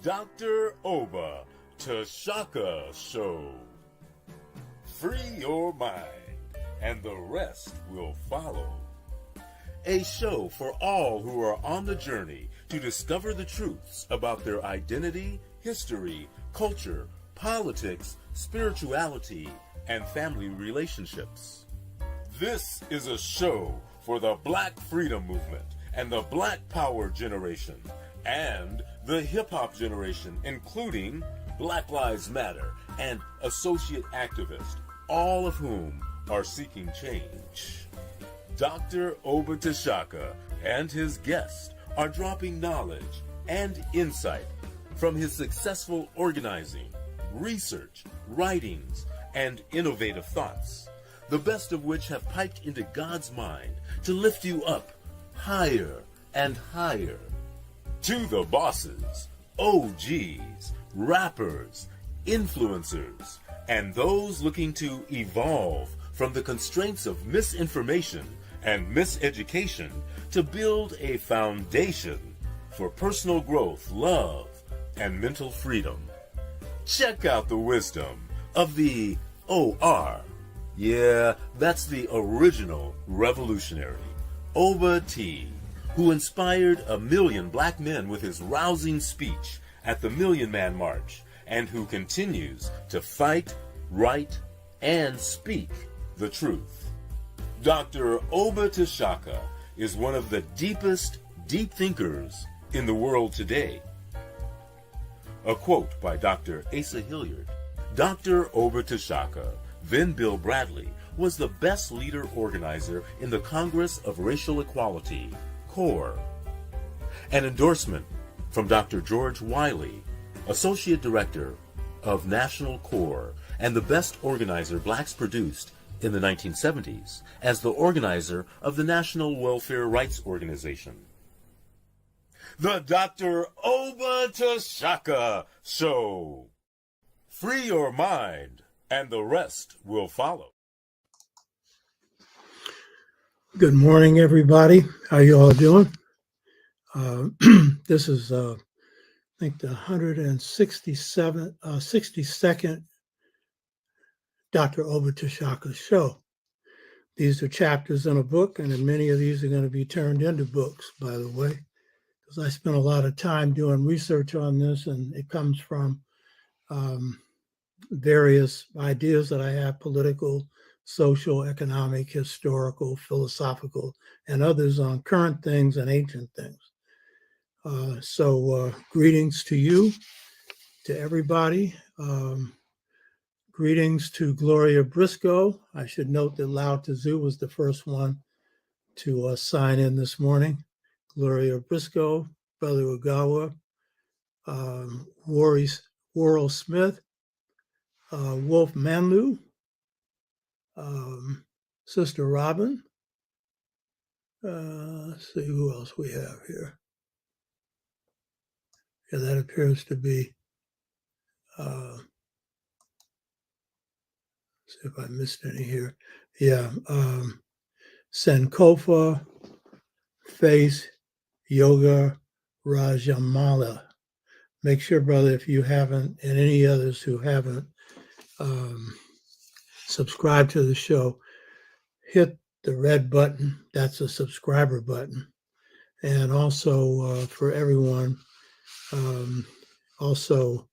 Dr. Oba Tashaka Show. Free your mind, and the rest will follow. A show for all who are on the journey to discover the truths about their identity, history, culture, politics, spirituality, and family relationships. This is a show for the Black Freedom Movement and the Black Power generation and the hip-hop generation, including Black Lives Matter and associate activists, all of whom are seeking change. Dr. Oba Tashaka and his guests are dropping knowledge and insight from his successful organizing, research, writings, and innovative thoughts, the best of which have piped into God's mind to lift you up higher and higher. To the bosses, OGs, rappers, influencers, and those looking to evolve from the constraints of misinformation and miseducation to build a foundation for personal growth, love, and mental freedom. Check out the wisdom of the OR. Yeah, that's the original revolutionary, Oba T, who inspired 1 million black men with his rousing speech at the Million Man March, and who continues to fight, write, and speak the truth. Dr. Oba Tashaka is one of the deepest deep thinkers in the world today. A quote by Dr. Asa Hilliard. Dr. Oba Tashaka, then Bill Bradley, was the best leader organizer in the Congress of Racial Equality, CORE. An endorsement from Dr. George Wiley, Associate Director of National CORE and the best organizer blacks produced in the 1970s as the organizer of the National Welfare Rights Organization. The Dr. Oba Tashaka Show. Free your mind, and the rest will follow. Good morning, everybody. How you all doing? This is, I think, the 62nd Dr. Oba Tashaka Show. These are chapters in a book, and many of these are going to be turned into books, by the way, because I spent a lot of time doing research on this, and it comes from various ideas that I have: political, social, economic, historical, philosophical, and others on current things and ancient things. So greetings to you, to everybody. Greetings to Gloria Briscoe. I should note that Lao Tzu was the first one to sign in this morning. Gloria Briscoe, Brother Ugawa, Worrell Smith, Wolf Manlu, Sister Robin. Let's see who else we have here. Yeah, that appears to be, see if I missed any here. Yeah, Sankofa, Face, Yoga, Rajamala. Make sure, brother, if you haven't, and any others who haven't subscribed to the show, hit the red button. That's a subscriber button. And also for everyone, also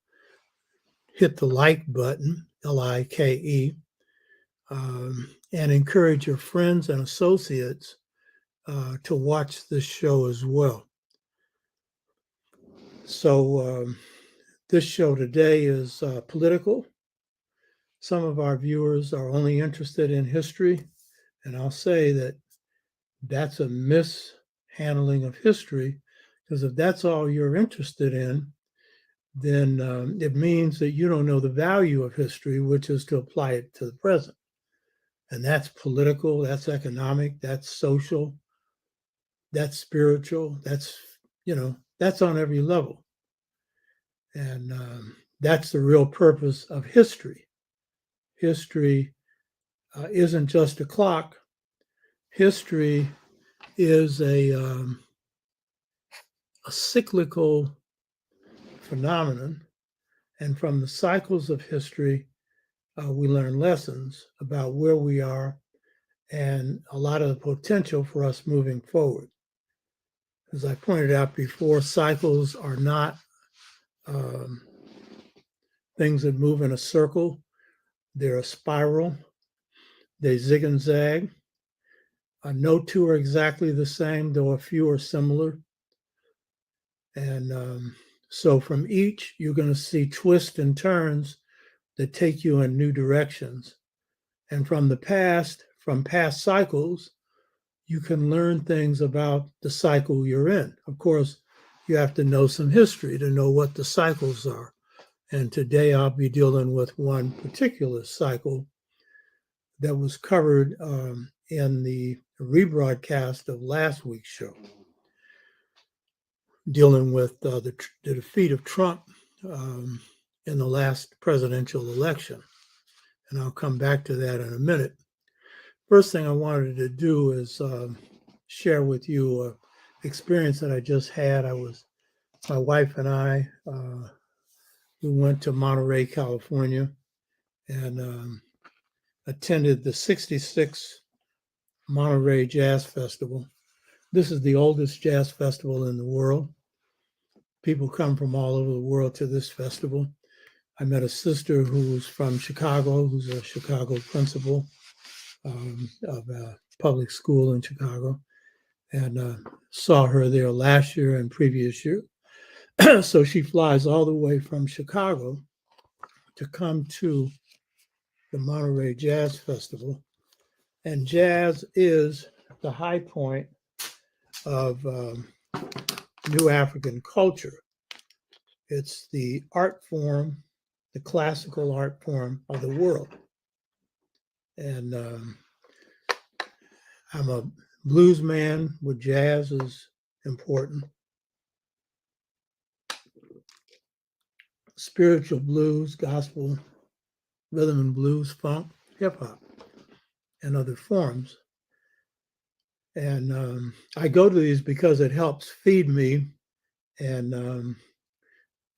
hit the like button, Like, and encourage your friends and associates to watch this show as well. So this show today is political. Some of our viewers are only interested in history, and I'll say that that's a mishandling of history, because if that's all you're interested in, then it means that you don't know the value of history, which is to apply it to the present. And that's political, that's economic, that's social, that's spiritual, that's, that's on every level. And that's the real purpose of history. History isn't just a clock. History is a cyclical phenomenon. And from the cycles of history, we learn lessons about where we are and a lot of the potential for us moving forward. As I pointed out before, cycles are not things that move in a circle. They're a spiral. They zig and zag. No two are exactly the same, though a few are similar. And so from each, you're going to see twists and turns that take you in new directions. And from past cycles, you can learn things about the cycle you're in. Of course, you have to know some history to know what the cycles are. And today I'll be dealing with one particular cycle that was covered in the rebroadcast of last week's show, dealing with the defeat of Trump in the last presidential election. And I'll come back to that in a minute. First thing I wanted to do is share with you an experience that I just had. My wife and I, we went to Monterey, California, and attended the 66th Monterey Jazz Festival. This is the oldest jazz festival in the world. People come from all over the world to this festival. I met a sister who's from Chicago, who's a Chicago principal of a public school in Chicago, and saw her there last year and previous year. So she flies all the way from Chicago to come to the Monterey Jazz Festival. And jazz is the high point of New African culture. It's the art form, the classical art form of the world. And I'm a blues man with jazz is important. Spiritual blues, gospel, rhythm and blues, funk, hip hop, and other forms. And I go to these because it helps feed me, and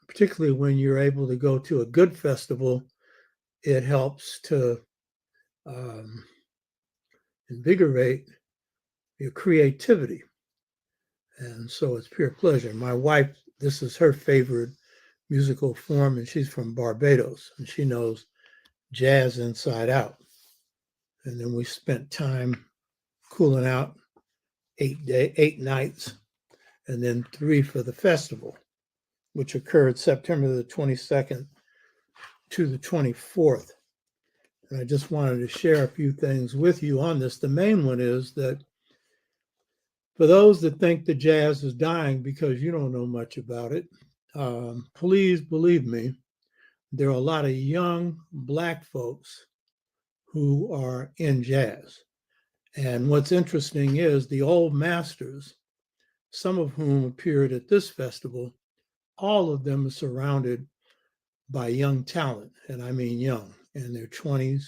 particularly when you're able to go to a good festival, it helps to invigorate your creativity. And so it's pure pleasure. My wife, this is her favorite musical form, and she's from Barbados, and she knows jazz inside out. And then we spent time cooling out 8 nights, and then 3 for the festival, which occurred September the 22nd to the 24th. And I just wanted to share a few things with you on this. The main one is that for those that think the jazz is dying because you don't know much about it, please believe me, there are a lot of young Black folks who are in jazz. And what's interesting is the old masters, some of whom appeared at this festival, all of them are surrounded by young talent. And I mean young, in their 20s,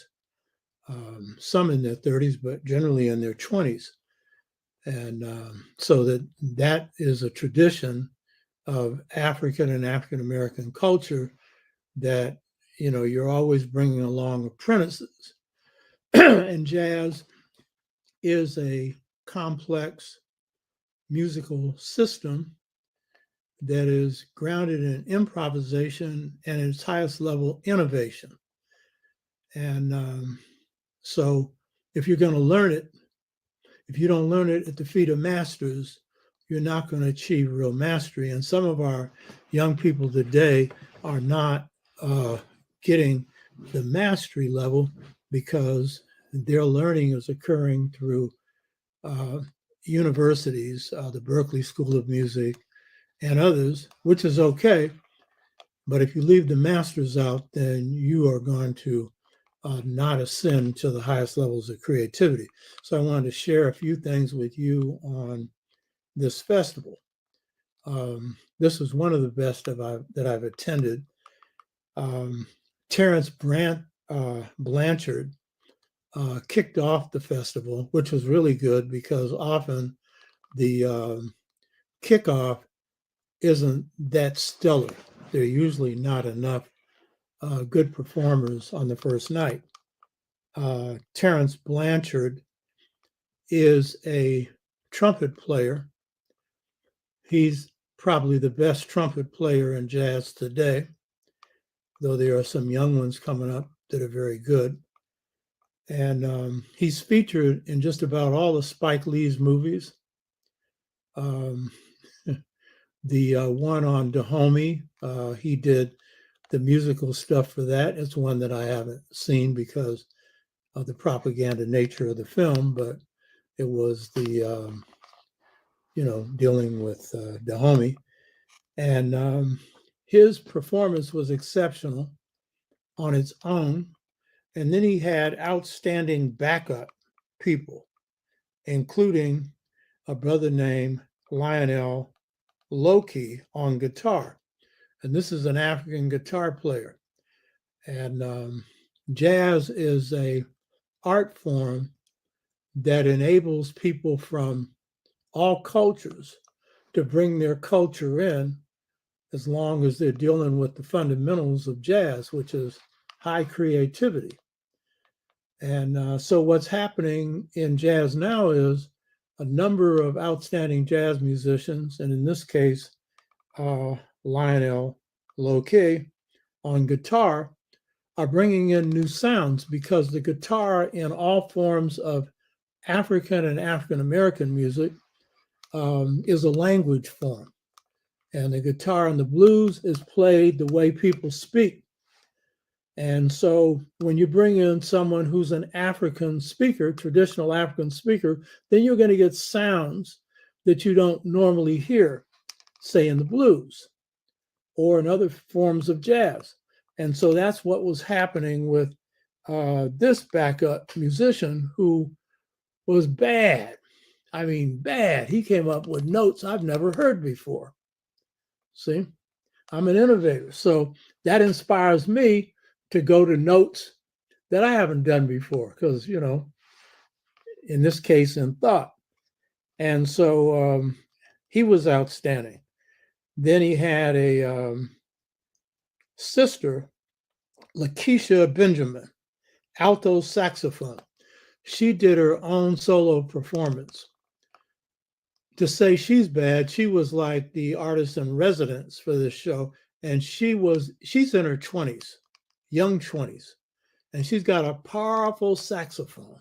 some in their 30s, but generally in their 20s. And so that is a tradition of African and African American culture that, you're always bringing along apprentices. And jazz is a complex musical system that is grounded in improvisation and at its highest level, innovation. And so if you're going to learn it, if you don't learn it at the feet of masters, you're not going to achieve real mastery. And some of our young people today are not getting the mastery level because their learning is occurring through universities, the Berklee School of Music and others, which is okay. But if you leave the masters out, then you are going to not ascend to the highest levels of creativity. So I wanted to share a few things with you on this festival. This was one of the best that I've attended. Terrence Blanchard kicked off the festival, which was really good because often the kickoff isn't that stellar. there are usually not enough good performers on the first night. Terence Blanchard is a trumpet player. He's probably the best trumpet player in jazz today, though there are some young ones coming up that are very good. And he's featured in just about all of Spike Lee's movies. The one on Dahomey, he did the musical stuff for that. It's one that I haven't seen because of the propaganda nature of the film, but it was the, dealing with Dahomey. And his performance was exceptional on its own. And then he had outstanding backup people, including a brother named Lionel Loki on guitar. And this is an African guitar player. And jazz is a art form that enables people from all cultures to bring their culture in, as long as they're dealing with the fundamentals of jazz, which is high creativity. And so what's happening in jazz now is a number of outstanding jazz musicians, and in this case, Lionel Loki on guitar, are bringing in new sounds, because the guitar in all forms of African and African American music is a language form. And the guitar in the blues is played the way people speak. And so when you bring in someone who's an African speaker, traditional African speaker, then you're going to get sounds that you don't normally hear, say in the blues or in other forms of jazz. And so that's what was happening with this backup musician, who was bad. I mean, bad. He came up with notes I've never heard before. See, I'm an innovator. So that inspires me to go to notes that I haven't done before, because, in this case, in thought. And so he was outstanding. Then he had a sister, Lakeisha Benjamin, alto saxophone. She did her own solo performance. To say she's bad, she was like the artist in residence for this show. And she's in her 20s, young 20s. And she's got a powerful saxophone.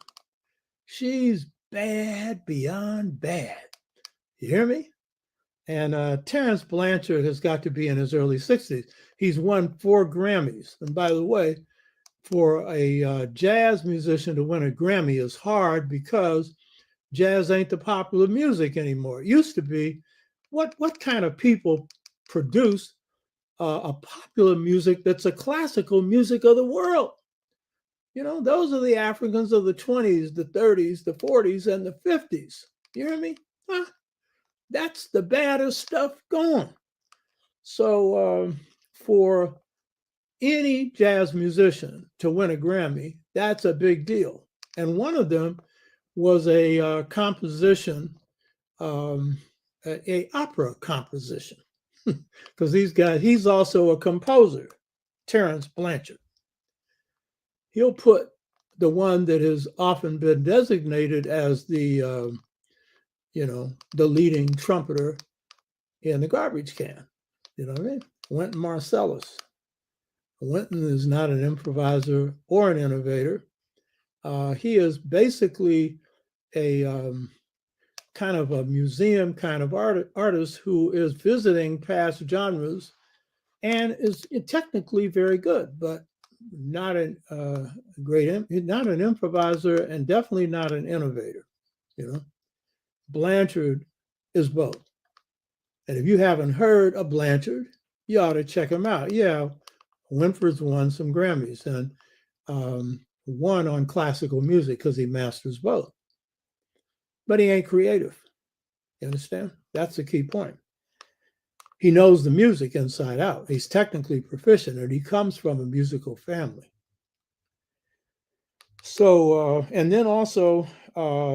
She's bad beyond bad. You hear me? And Terence Blanchard has got to be in his early 60s. He's won 4 Grammys. And by the way, for a jazz musician to win a Grammy is hard, because jazz ain't the popular music anymore. It used to be. What kind of people produce a popular music that's a classical music of the world? Those are the Africans of the 20s, the 30s, the 40s, and the 50s. You hear me? That's the baddest stuff going. So for any jazz musician to win a Grammy, that's a big deal. And one of them was a composition, a opera composition, because he's also a composer, Terence Blanchard. He'll put the one that has often been designated as the leading trumpeter in the garbage can. You know what I mean? Wynton Marsalis. Wynton is not an improviser or an innovator. He is basically a kind of a museum kind of artist who is visiting past genres and is technically very good, but not not an improviser, and definitely not an innovator. Blanchard is both. And if you haven't heard of Blanchard, you ought to check him out. Yeah, Winford's won some Grammys, and one on classical music, because he masters both. But he ain't creative. You understand? That's the key point. He knows the music inside out. He's technically proficient, and he comes from a musical family. So, and then also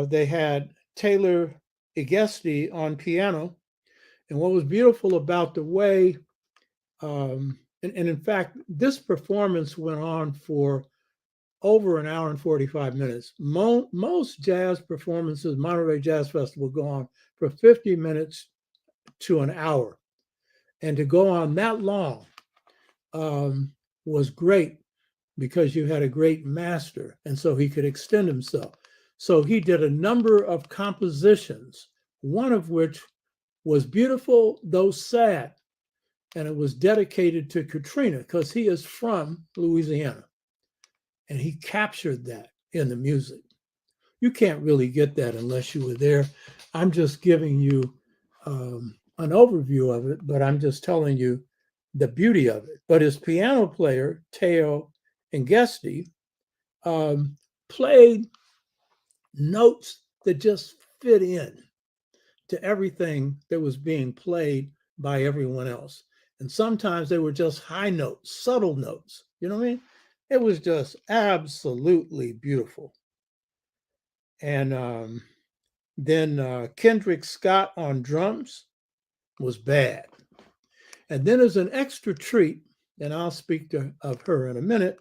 they had Taylor Igesti on piano. And what was beautiful about the way And in fact, this performance went on for over an hour and 45 minutes. Most jazz performances, Monterey Jazz Festival, go on for 50 minutes to an hour. And to go on that long was great because you had a great master, and so he could extend himself. So he did a number of compositions, one of which was beautiful, though sad, and it was dedicated to Katrina because he is from Louisiana, and he captured that in the music. You can't really get that unless you were there. I'm just giving you an overview of it, but I'm just telling you the beauty of it. But his piano player, Teo Ngesti, played notes that just fit in to everything that was being played by everyone else. And sometimes they were just high notes, subtle notes. You know what I mean? It was just absolutely beautiful. And then Kendrick Scott on drums was bad. And then as an extra treat, and I'll speak of her in a minute,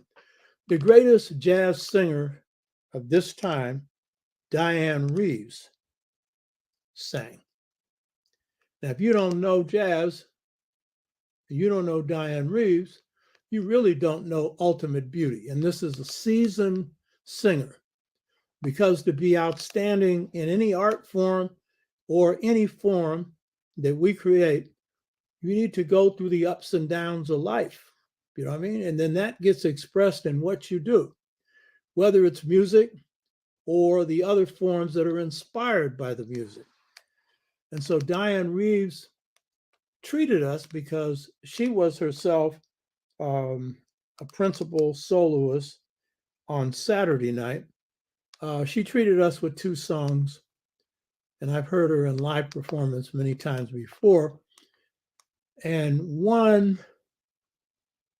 the greatest jazz singer of this time, Diane Reeves, sang. Now, if you don't know jazz, you don't know Diane Reeves, you really don't know ultimate beauty. And this is a seasoned singer, because to be outstanding in any art form or any form that we create, you need to go through the ups and downs of life. You know what I mean? And then that gets expressed in what you do, whether it's music or the other forms that are inspired by the music. And so Diane Reeves treated us, because she was herself a principal soloist on Saturday night. She treated us with two songs, and I've heard her in live performance many times before. And one,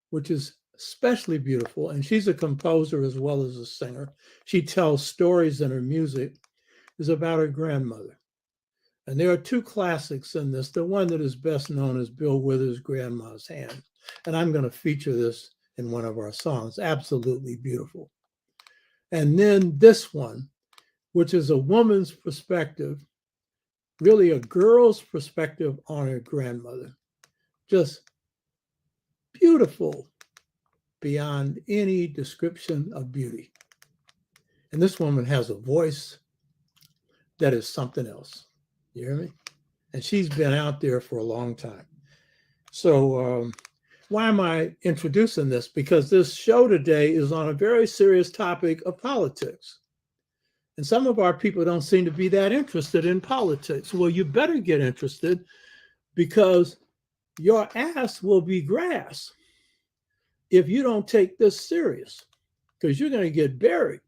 which is especially beautiful, and she's a composer as well as a singer. She tells stories in her music, is about her grandmother. And there are two classics in this. The one that is best known is Bill Withers' Grandma's Hand. And I'm going to feature this in one of our songs. Absolutely beautiful. And then this one, which is a woman's perspective, really a girl's perspective on her grandmother. Just beautiful beyond any description of beauty. And this woman has a voice that is something else. You hear me? And she's been out there for a long time. So why am I introducing this? Because this show today is on a very serious topic of politics. And some of our people don't seem to be that interested in politics. Well, you better get interested, because your ass will be grass if you don't take this serious, because you're going to get buried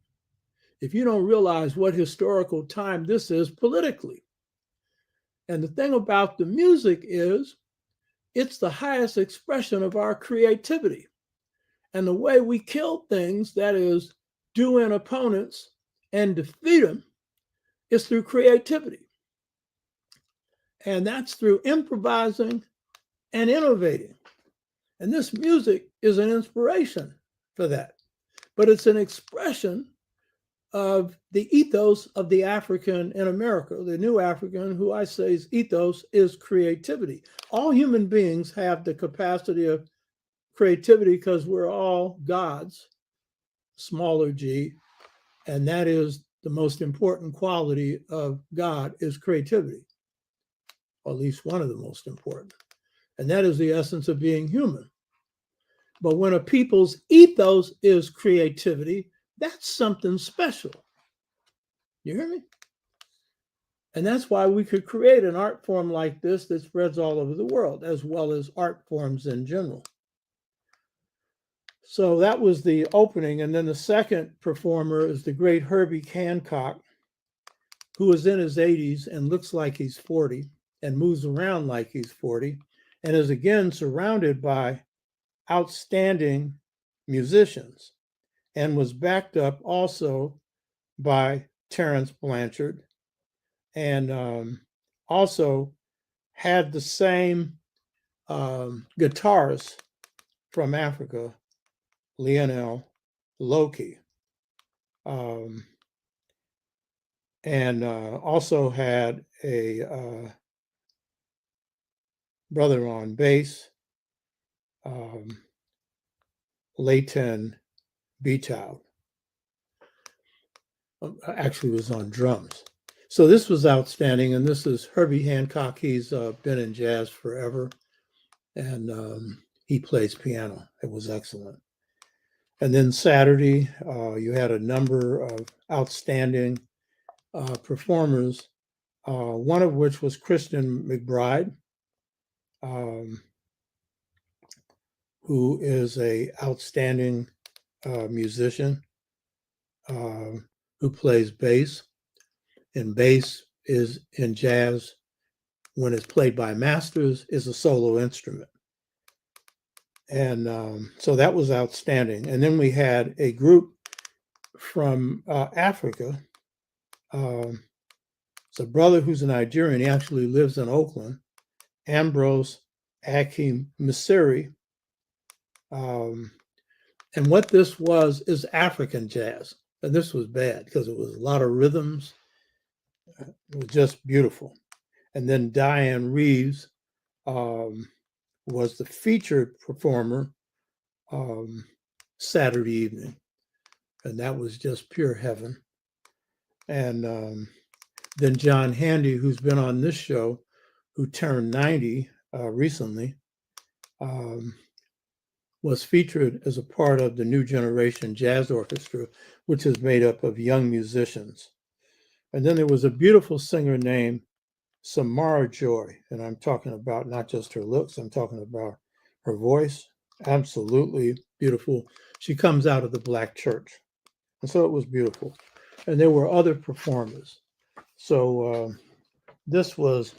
if you don't realize what historical time this is politically. And the thing about the music is, it's the highest expression of our creativity. And the way we kill things, that is, do in opponents and defeat them, is through creativity. And that's through improvising and innovating. And this music is an inspiration for that. But it's an expression of the ethos of the African in America, the new African, who I say's ethos is creativity. All human beings have the capacity of creativity because we're all gods, smaller g, and that is the most important quality of God is creativity, or at least one of the most important. And that is the essence of being human. But when a people's ethos is creativity, that's something special. You hear me? And that's why we could create an art form like this that spreads all over the world, as well as art forms in general. So that was the opening. And then the second performer is the great Herbie Hancock, who is in his 80s and looks like he's 40 and moves around like he's 40, and is again surrounded by outstanding musicians, and was backed up also by Terence Blanchard, and also had the same guitarist from Africa, Lionel Loki, and also had a brother on bass, Leighton Beatow, actually was on drums. So this was outstanding, and this is Herbie Hancock. He's been in jazz forever, and he plays piano. It was excellent. And then Saturday, you had a number of outstanding performers, one of which was Christian McBride, who is a outstanding musician who plays bass. And bass is in jazz, when it's played by masters, is a solo instrument. And so that was outstanding. And then we had a group from Africa. It's a brother who's a Nigerian. He actually lives in Oakland, Ambrose Akim Misiri. And what this was is African jazz. And this was bad because it was a lot of rhythms. It was just beautiful. And then Diane Reeves was the featured performer Saturday evening. And that was just pure heaven. And then John Handy, who's been on this show, who turned 90 recently, was featured as a part of the New Generation Jazz Orchestra, which is made up of young musicians. And then there was a beautiful singer named Samara Joy, and I'm talking about not just her looks, I'm talking about her voice. Absolutely beautiful. She comes out of the Black church. And so it was beautiful. And there were other performers. So this was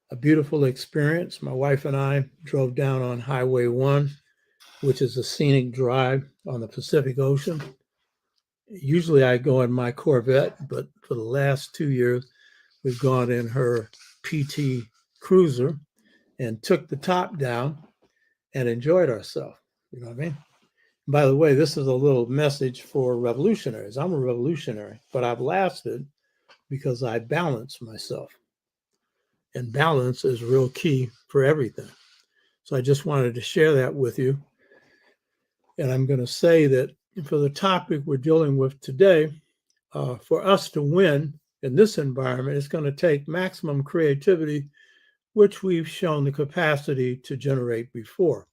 a beautiful experience. My wife and I drove down on Highway 1, which is a scenic drive on the Pacific Ocean. Usually I go in my Corvette, but for the last 2 years, we've gone in her PT Cruiser and took the top down and enjoyed ourselves. You know what I mean? By the way, this is a little message for revolutionaries. I'm a revolutionary, but I've lasted because I balance myself. And balance is real key for everything. So I just wanted to share that with you. And I'm going to say that for the topic we're dealing with today, for us to win in this environment, it's going to take maximum creativity, which we've shown the capacity to generate before.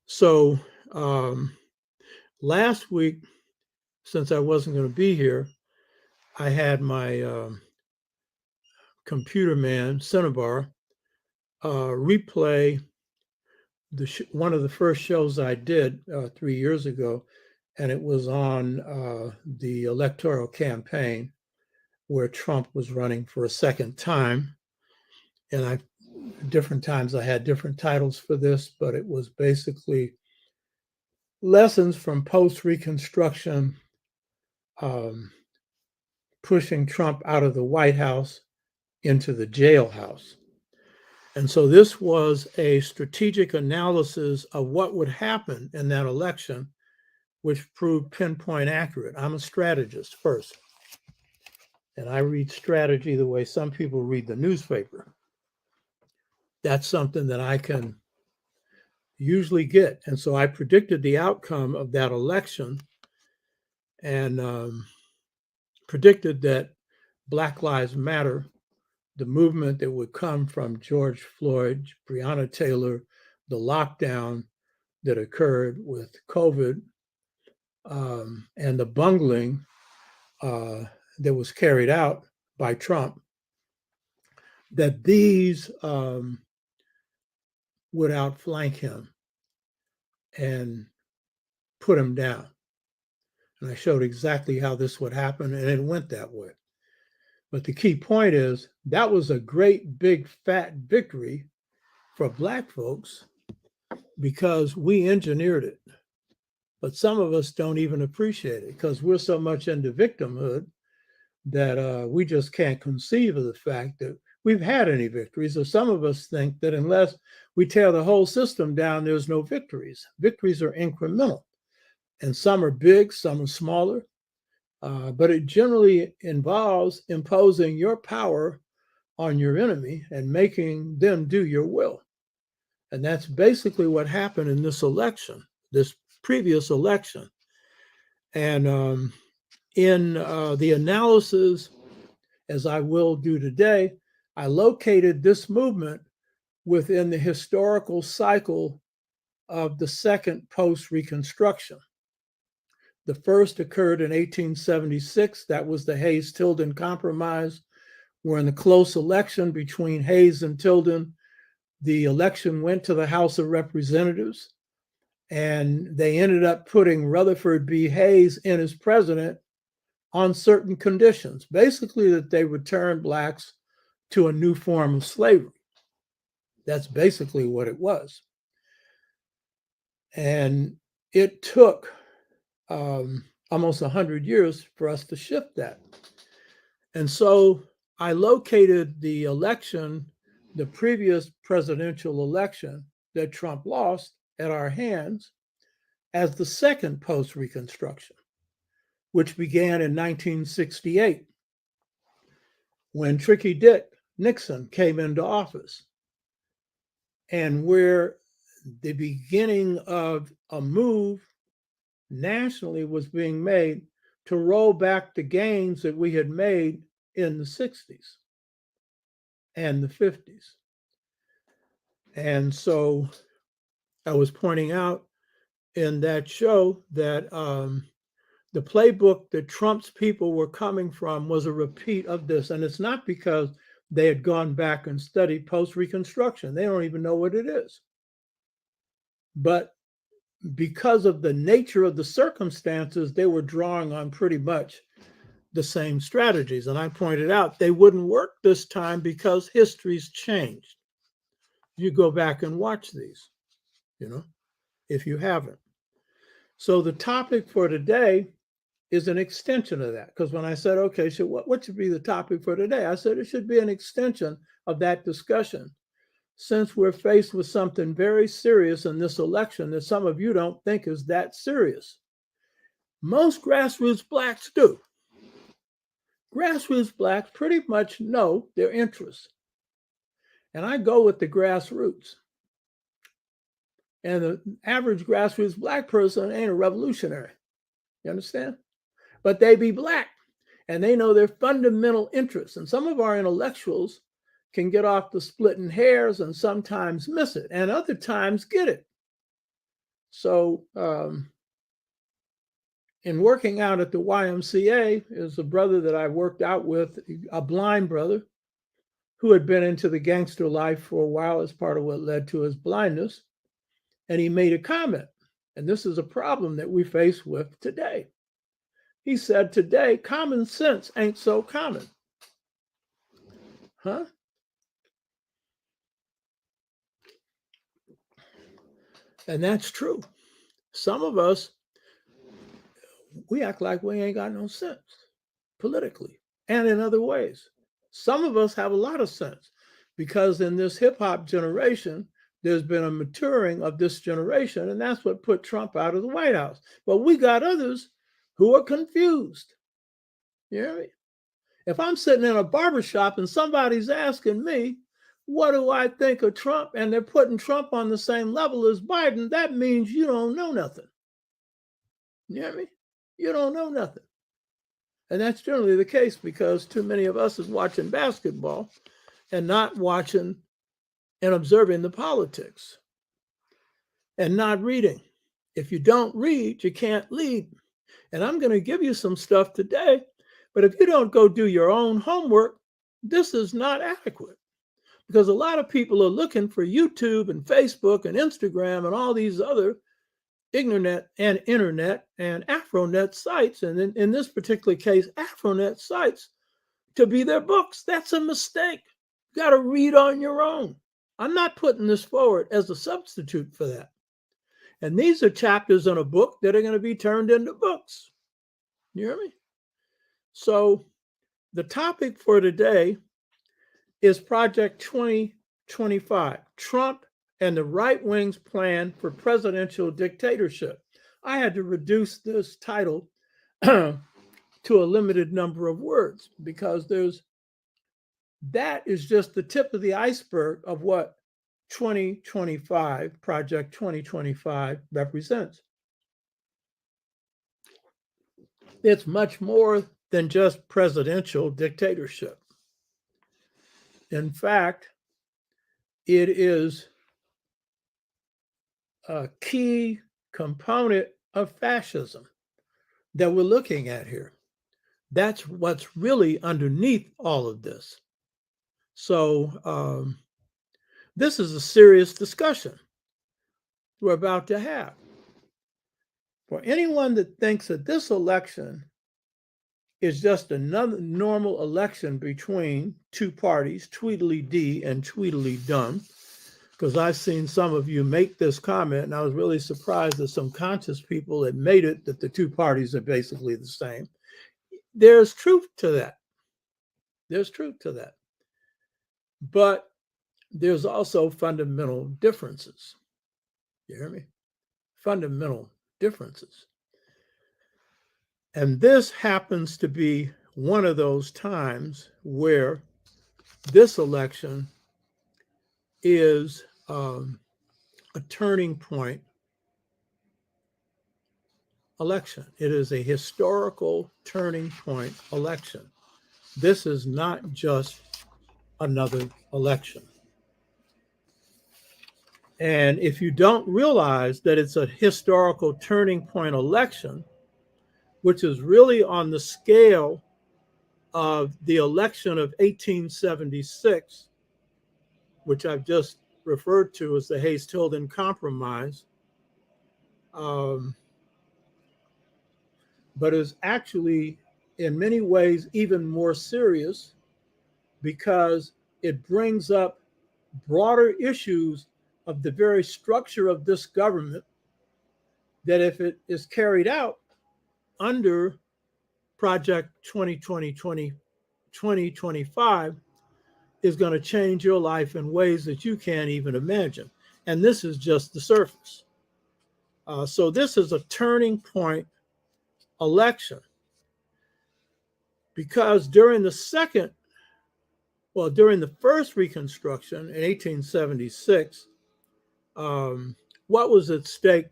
So last week, since I wasn't going to be here, I had my computer man, Cinnabar, replay one of the first shows I did 3 years ago, and it was on the electoral campaign where Trump was running for a second time. And different times I had different titles for this, but it was basically lessons from post-Reconstruction, pushing Trump out of the White House into the jailhouse. And so this was a strategic analysis of what would happen in that election, which proved pinpoint accurate. I'm a strategist first, and I read strategy the way some people read the newspaper. That's something that I can usually get. And so I predicted the outcome of that election and predicted that Black Lives Matter, the movement that would come from George Floyd, Breonna Taylor, the lockdown that occurred with COVID, and the bungling that was carried out by Trump, that these would outflank him and put him down. And I showed exactly how this would happen, and it went that way. But the key point is that was a great, big, fat victory for Black folks because we engineered it. But some of us don't even appreciate it because we're so much into victimhood that we just can't conceive of the fact that we've had any victories, or some of us think that unless we tear the whole system down, there's no victories. Victories are incremental, and some are big, some are smaller, but it generally involves imposing your power on your enemy and making them do your will. And that's basically what happened in this election, this previous election. And in the analysis, as I will do today, I located this movement within the historical cycle of the second post-Reconstruction. The first occurred in 1876. That was the Hayes-Tilden Compromise, where in the close election between Hayes and Tilden, the election went to the House of Representatives, and they ended up putting Rutherford B. Hayes in as president on certain conditions, basically that they return blacks to a new form of slavery. That's basically what it was. And it took almost 100 years for us to shift that. And so I located the election, the previous presidential election that Trump lost at our hands, as the second post-Reconstruction, which began in 1968 when Tricky Dick Nixon came into office, and where the beginning of a move nationally was being made to roll back the gains that we had made in the 60s and the 50s. And so I was pointing out in that show that the playbook that Trump's people were coming from was a repeat of this. And it's not because they had gone back and studied post-Reconstruction. They don't even know what it is. But because of the nature of the circumstances, they were drawing on pretty much the same strategies. And I pointed out they wouldn't work this time because history's changed. You go back and watch these, if you haven't. So the topic for today is an extension of that. Because when I said, okay, so what should be the topic for today? I said it should be an extension of that discussion, since we're faced with something very serious in this election that some of you don't think is that serious. Most grassroots blacks do. Grassroots blacks pretty much know their interests. And I go with the grassroots. And the average grassroots black person ain't a revolutionary. You understand? But they be black, and they know their fundamental interests. And some of our intellectuals can get off the splitting hairs and sometimes miss it, and other times get it. So in working out at the YMCA is a brother that I worked out with, a blind brother who had been into the gangster life for a while as part of what led to his blindness. And he made a comment, and this is a problem that we face with today. He said, today, common sense ain't so common. Huh? And that's true. Some of us, we act like we ain't got no sense politically and in other ways. Some of us have a lot of sense because in this hip hop generation, there's been a maturing of this generation, and that's what put Trump out of the White House. But we got others who are confused. You hear me? If I'm sitting in a barbershop and somebody's asking me, what do I think of Trump? And they're putting Trump on the same level as Biden, that means you don't know nothing. You hear me? You don't know nothing. And that's generally the case because too many of us is watching basketball and not watching and observing the politics and not reading. If you don't read, you can't lead. And I'm going to give you some stuff today, but if you don't go do your own homework, this is not adequate. Because a lot of people are looking for YouTube and Facebook and Instagram and all these other internet and Afronet sites, and in this particular case, Afronet sites, to be their books. That's a mistake. You got to read on your own. I'm not putting this forward as a substitute for that. And these are chapters in a book that are going to be turned into books. You hear me? So the topic for today is Project 2025, Trump and the right wing's plan for presidential dictatorship. I had to reduce this title to a limited number of words because that is just the tip of the iceberg of what 2025, Project 2025 represents. It's much more than just presidential dictatorship. In fact, it is a key component of fascism that we're looking at here. That's what's really underneath all of this. So this is a serious discussion we're about to have. For anyone that thinks that this election is just another normal election between two parties, Tweedledee and Tweedledum, because I've seen some of you make this comment, and I was really surprised that some conscious people had made it that the two parties are basically the same. There's truth to that. There's truth to that. But there's also fundamental differences. You hear me? Fundamental differences. And this happens to be one of those times where this election is a turning point election. It is a historical turning point election. This is not just another election. And if you don't realize that it's a historical turning point election, which is really on the scale of the election of 1876, which I've just referred to as the Hayes-Tilden Compromise, but is actually in many ways even more serious because it brings up broader issues of the very structure of this government that, if it is carried out under Project 2025, is going to change your life in ways that you can't even imagine. And this is just the surface. So this is a turning point election because during the first Reconstruction in 1876, what was at stake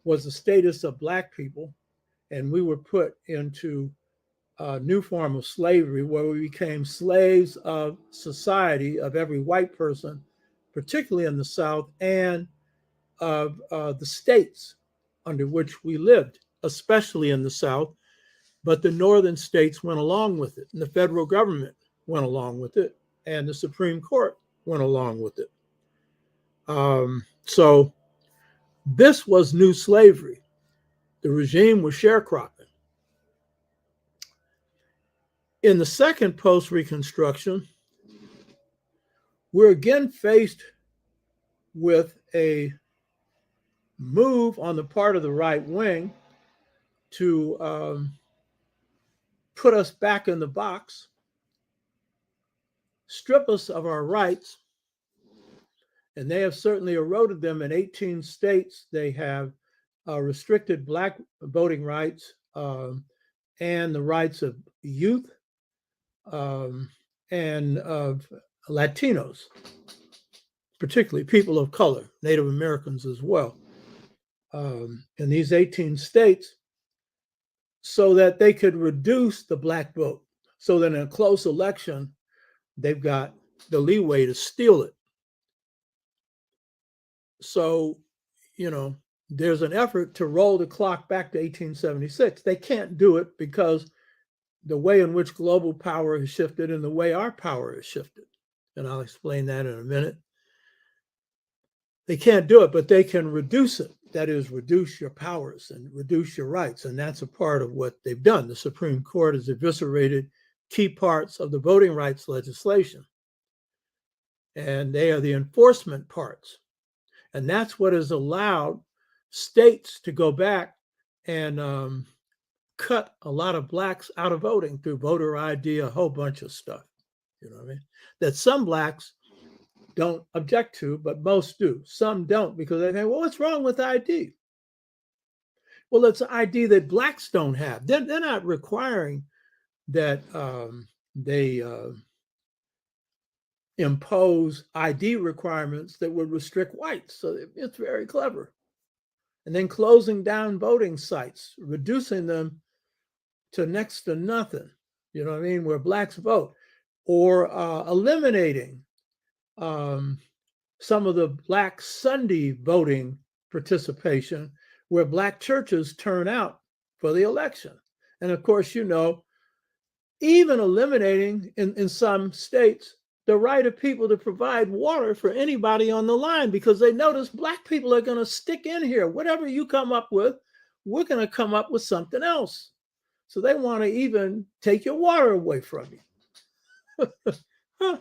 was the status of Black people, and we were put into a new form of slavery where we became slaves of society, of every white person, particularly in the South, and of the states under which we lived, especially in the South. But the northern states went along with it, and the federal government went along with it, and the Supreme Court went along with it. So this was new slavery. The regime was sharecropping. In the second post-Reconstruction, we're again faced with a move on the part of the right wing to put us back in the box, strip us of our rights, and they have certainly eroded them in 18 states. They have restricted Black voting rights and the rights of youth and of Latinos, particularly people of color, Native Americans as well, in these 18 states, so that they could reduce the Black vote, so that in a close election, they've got the leeway to steal it. So, there's an effort to roll the clock back to 1876. They can't do it because the way in which global power has shifted and the way our power has shifted. And I'll explain that in a minute. They can't do it, but they can reduce it. That is, reduce your powers and reduce your rights. And that's a part of what they've done. The Supreme Court has eviscerated key parts of the voting rights legislation. And they are the enforcement parts. And that's what has allowed states to go back and cut a lot of Blacks out of voting through voter ID, a whole bunch of stuff. You know what I mean? That some blacks don't object to, but most do. Some don't because they think, well, what's wrong with ID? Well, it's an ID that blacks don't have. They're not requiring that they impose ID requirements that would restrict whites. So it's very clever. And then closing down voting sites, reducing them to next to nothing, you know what I mean, where blacks vote, or eliminating some of the black Sunday voting participation where black churches turn out for the election. And of course, you know, even eliminating in some states the right of people to provide water for anybody on the line because they notice black people are going to stick in here. Whatever you come up with, we're going to come up with something else. So they want to even take your water away from you. Huh.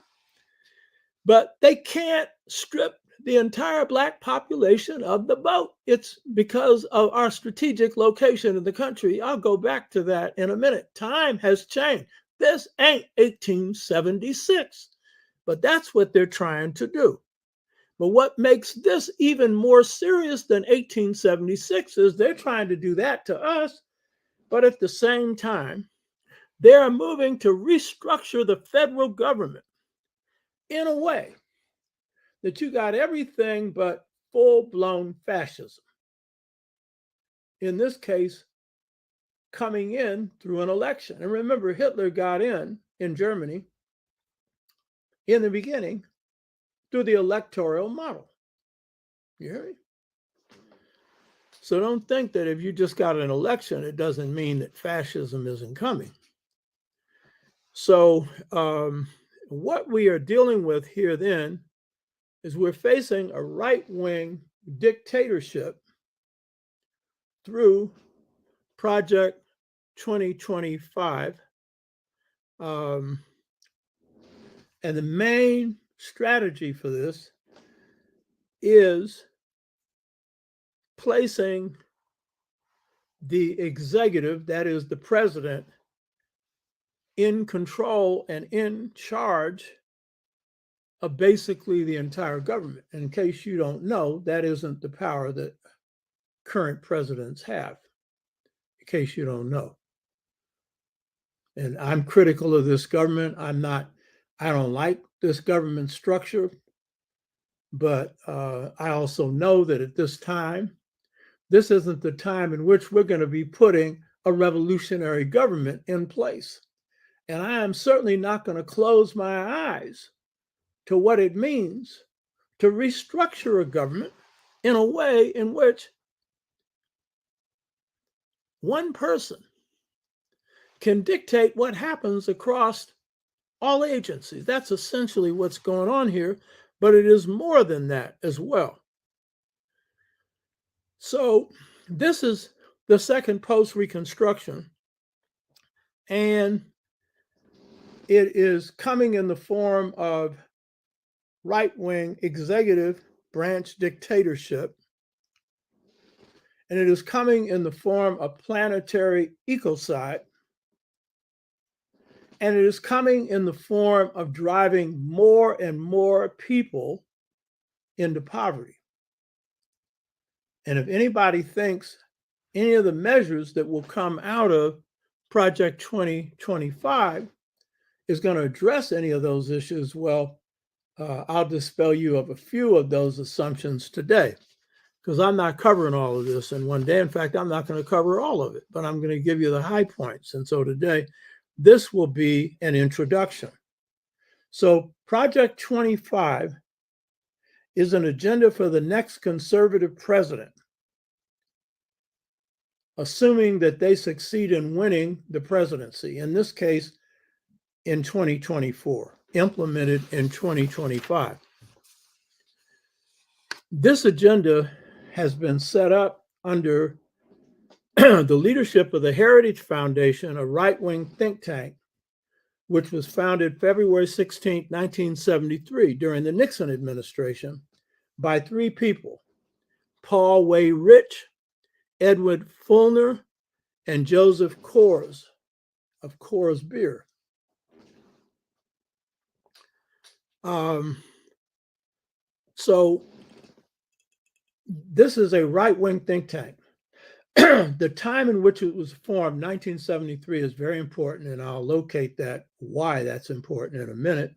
But they can't strip the entire black population of the vote. It's because of our strategic location in the country. I'll go back to that in a minute. Time has changed. This ain't 1876, but that's what they're trying to do. But what makes this even more serious than 1876 is they're trying to do that to us, but at the same time, they are moving to restructure the federal government in a way that you got everything but full-blown fascism. In this case, coming in through an election. And remember, Hitler got in Germany in the beginning through the electoral model. You hear me? So don't think that if you just got an election, it doesn't mean that fascism isn't coming. So what we are dealing with here then is we're facing a right-wing dictatorship through Project 2025. And the main strategy for this is placing the executive, that is the president, in control and in charge of basically the entire government. And in case you don't know, that isn't the power that current presidents have, in case you don't know. And I'm critical of this government. I don't like this government structure, but I also know that at this time, this isn't the time in which we're going to be putting a revolutionary government in place. And I am certainly not going to close my eyes to what it means to restructure a government in a way in which one person can dictate what happens across all agencies. That's essentially what's going on here, but it is more than that as well. So this is the second post-Reconstruction, and it is coming in the form of right-wing executive branch dictatorship, and it is coming in the form of planetary ecocide, and it is coming in the form of driving more and more people into poverty. And if anybody thinks any of the measures that will come out of Project 2025 is going to address any of those issues, well, I'll dispel you of a few of those assumptions today, because I'm not covering all of this in one day. In fact, I'm not going to cover all of it, but I'm going to give you the high points. And so today, this will be an introduction. So Project 25 is an agenda for the next conservative president, assuming that they succeed in winning the presidency, in this case, in 2024, implemented in 2025. This agenda has been set up under the leadership of the Heritage Foundation, a right-wing think tank, which was founded February 16, 1973, during the Nixon administration, by three people: Paul Way Rich, Edward Fulner, and Joseph Coors of Coors Beer. So this is a right-wing think tank. The time in which it was formed, 1973, is very important, and I'll locate that, why that's important in a minute.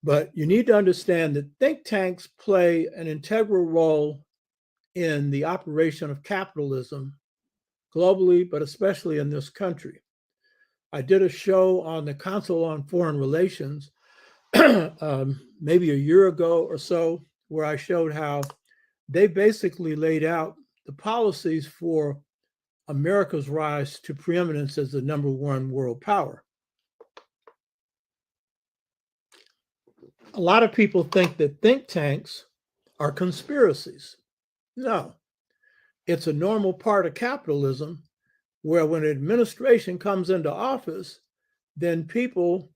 But you need to understand that think tanks play an integral role in the operation of capitalism globally, but especially in this country. I did a show on the Council on Foreign Relations maybe a year ago or so, where I showed how they basically laid out the policies for America's rise to preeminence as the number one world power. A lot of people think that think tanks are conspiracies. No, it's a normal part of capitalism where when an administration comes into office, then people,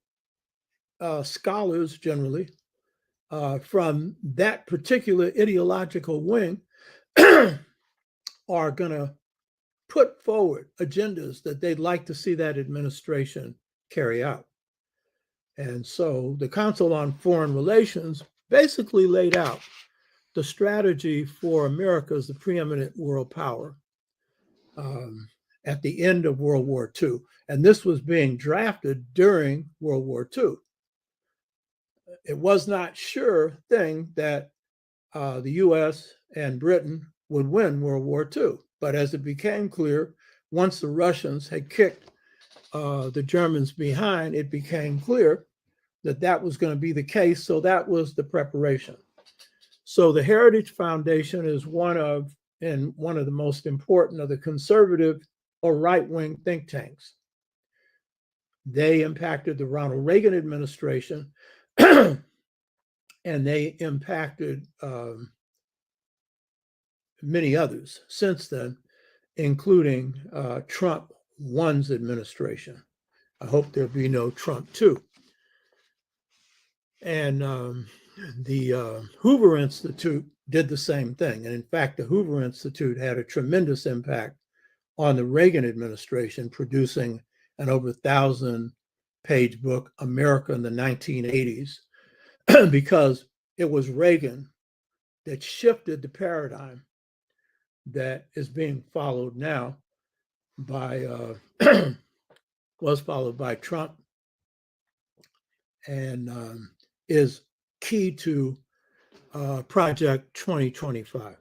scholars generally, from that particular ideological wing are going to put forward agendas that they'd like to see that administration carry out. And so the Council on Foreign Relations basically laid out the strategy for America as the preeminent world power at the end of World War II. And this was being drafted during World War II. It was not sure thing that the US and Britain would win World War II. But as it became clear, once the Russians had kicked the Germans behind, it became clear that that was going to be the case. So that was the preparation. So the Heritage Foundation is one of the most important of the conservative or right-wing think tanks. They impacted the Ronald Reagan administration, and they impacted many others since then, including Trump 1's administration. I hope there'll be no Trump 2. And the Hoover Institute did the same thing. And in fact, the Hoover Institute had a tremendous impact on the Reagan administration, producing an over 1,000-page book, America in the 1980s, because it was Reagan that shifted the paradigm that is being followed now by, was followed by Trump, and is key to Project 2025.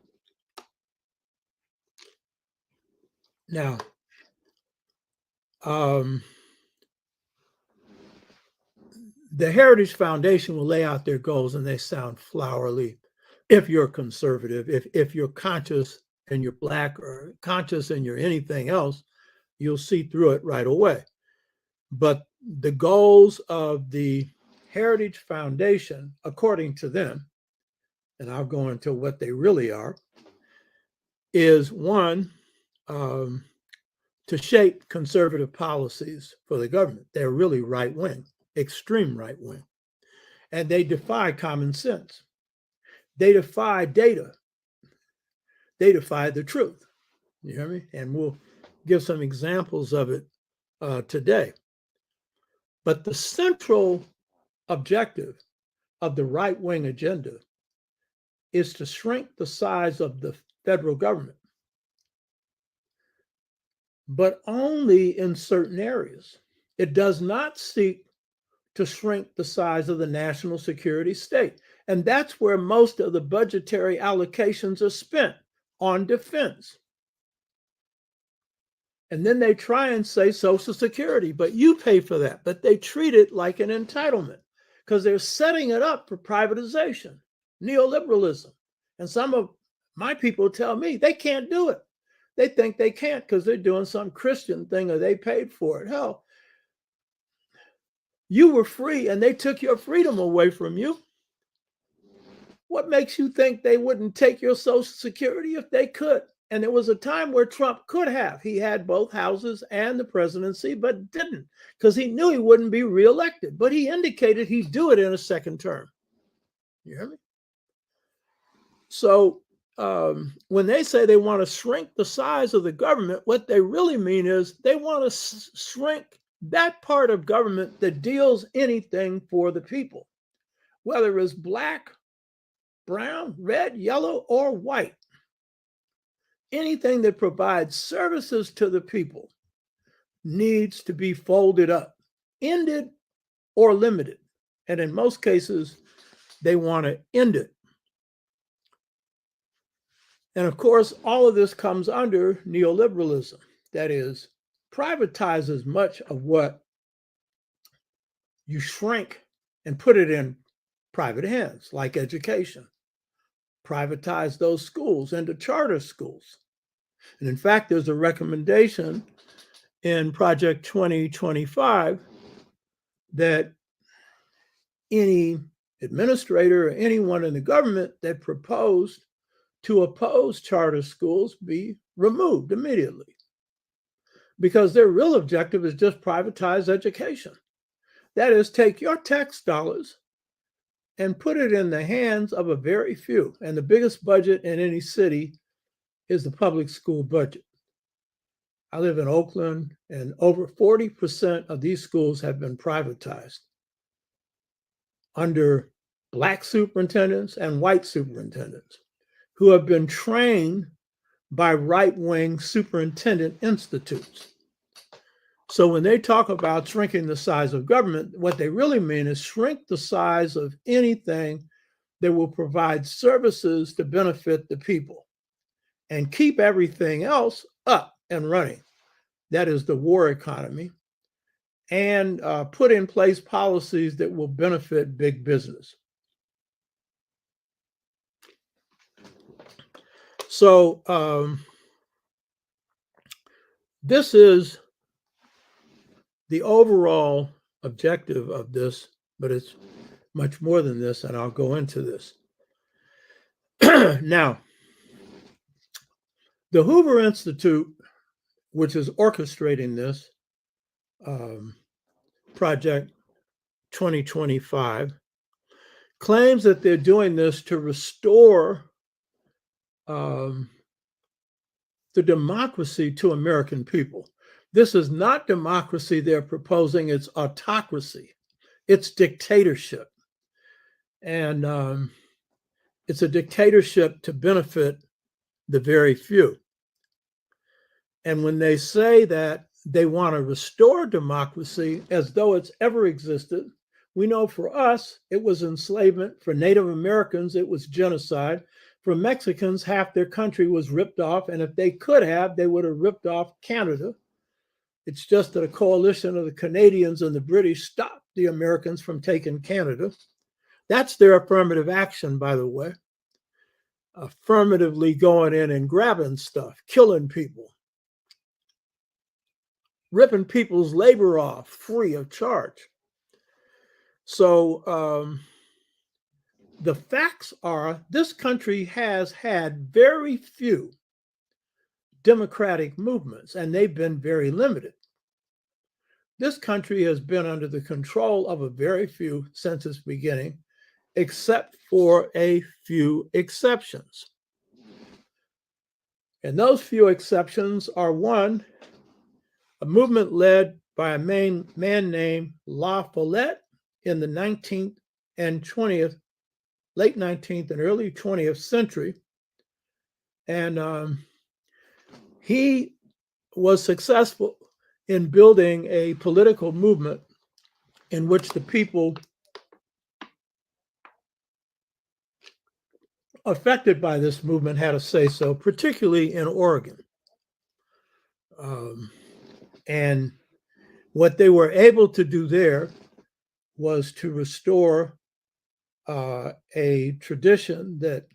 Now, the Heritage Foundation will lay out their goals, and they sound flowery. If you're conservative, if you're conscious and you're Black, or conscious and you're anything else, you'll see through it right away. But the goals of the Heritage Foundation, according to them, and I'll go into what they really are, is one, to shape conservative policies for the government. They're really right-wing, extreme right-wing. And they defy common sense. They defy data. They defy the truth. You hear me? And we'll give some examples of it today. But the central objective of the right-wing agenda is to shrink the size of the federal government, but only in certain areas. It does not seek to shrink the size of the national security state. And that's where most of the budgetary allocations are spent, on defense. And then they try and say Social Security, but you pay for that. But they treat it like an entitlement because they're setting it up for privatization, neoliberalism. And some of my people tell me they can't do it. They think they can't because they're doing some Christian thing or they paid for it. Hell, you were free and they took your freedom away from you. What makes you think they wouldn't take your Social Security if they could? And there was a time where Trump could have. He had both houses and the presidency, but didn't because he knew he wouldn't be reelected. But he indicated he'd do it in a second term. You hear me? So when they say they want to shrink the size of the government, what they really mean is they want to shrink that part of government that deals anything for the people. whether it's black, brown, red, yellow, or white. Anything that provides services to the people needs to be folded up, ended, or limited. And in most cases, they want to end it. And of course, all of this comes under neoliberalism. That is, privatizes much of what you shrink and put it in private hands, like education. Privatize those schools into charter schools. And in fact, there's a recommendation in Project 2025 that any administrator or anyone in the government that proposed to oppose charter schools be removed immediately, because their real objective is just privatize education. That is, take your tax dollars and put it in the hands of a very few. And the biggest budget in any city is the public school budget. I live in Oakland, and over 40% of these schools have been privatized under Black superintendents and white superintendents who have been trained by right-wing superintendent institutes. So when they talk about shrinking the size of government, what they really mean is shrink the size of anything that will provide services to benefit the people and keep everything else up and running. That is the war economy, and put in place policies that will benefit big business. So this is the overall objective of this, but it's much more than this, and I'll go into this. Now, the Hoover Institute, which is orchestrating this Project 2025, claims that they're doing this to restore the democracy to American people. This is not democracy they're proposing, it's autocracy. It's dictatorship. And it's a dictatorship to benefit the very few. And when they say that they want to restore democracy as though it's ever existed, we know for us, it was enslavement. For Native Americans, it was genocide. For Mexicans, half their country was ripped off. And if they could have, they would have ripped off Canada. It's just that a coalition of the Canadians and the British stopped the Americans from taking Canada. That's their affirmative action, by the way. Affirmatively going in and grabbing stuff, killing people, ripping people's labor off free of charge. So the facts are this country has had very few democratic movements, and they've been very limited. This country has been under the control of a very few since its beginning, except for a few exceptions. And those few exceptions are, one, a movement led by a man named La Follette in the 19th and 20th, late 19th and early 20th century. And he was successful in building a political movement in which the people affected by this movement had a say-so, particularly in Oregon. And what they were able to do there was to restore a tradition that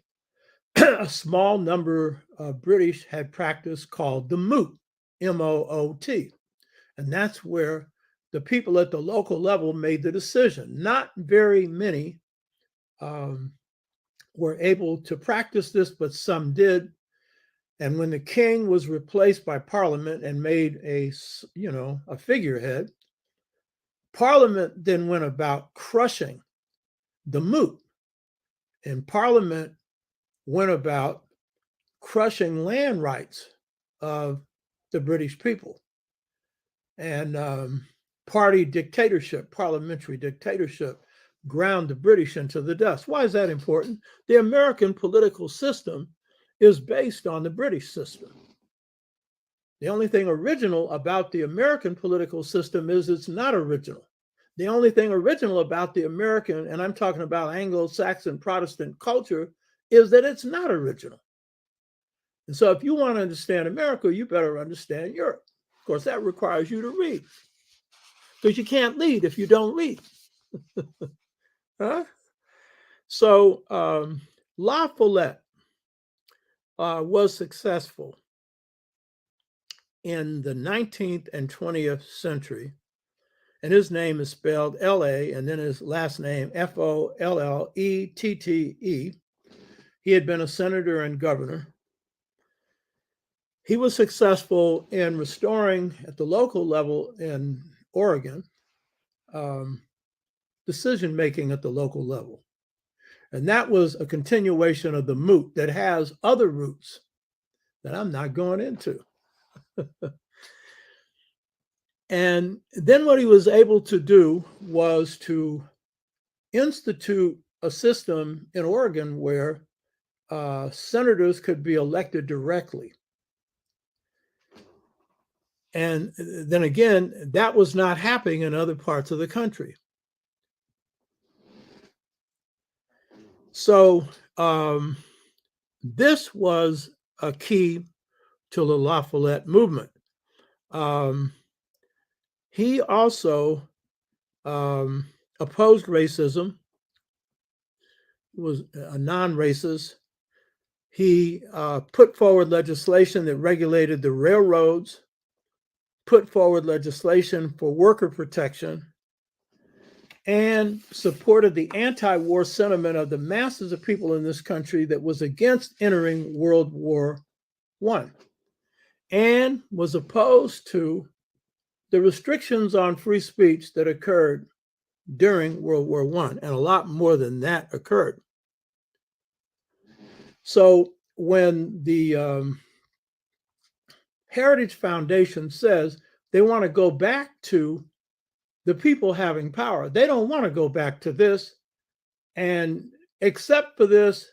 a small number of British had practiced called the moot, M-O-O-T. And that's where the people at the local level made the decision. Not very many were able to practice this, but some did. And when the king was replaced by Parliament and made a figurehead, Parliament then went about crushing the moot. And Parliament went about crushing land rights of the British people. And party dictatorship, parliamentary dictatorship, ground the British into the dust. Why is that important? The American political system is based on the British system. The only thing original about the American political system is it's not original. The only thing original about the American, and I'm talking about Anglo-Saxon Protestant culture, is that it's not original. And so if you want to understand America, you better understand Europe. Of course, that requires you to read, because you can't lead if you don't read. Huh? So La Follette was successful in the 19th and 20th century, and his name is spelled L-A, and then his last name Follette. He had been a senator and governor. He was successful in restoring at the local level in Oregon decision-making at the local level. And that was a continuation of the moot that has other roots that I'm not going into. And then what he was able to do was to institute a system in Oregon where senators could be elected directly. And then again, that was not happening in other parts of the country. So this was a key to the La Follette movement. He also opposed racism, was a non-racist. He put forward legislation that regulated the railroads, put forward legislation for worker protection, and supported the anti-war sentiment of the masses of people in this country that was against entering World War I, and was opposed to the restrictions on free speech that occurred during World War I, and a lot more than that occurred. So when the Heritage Foundation says they want to go back to the people having power, they don't want to go back to this. And except for this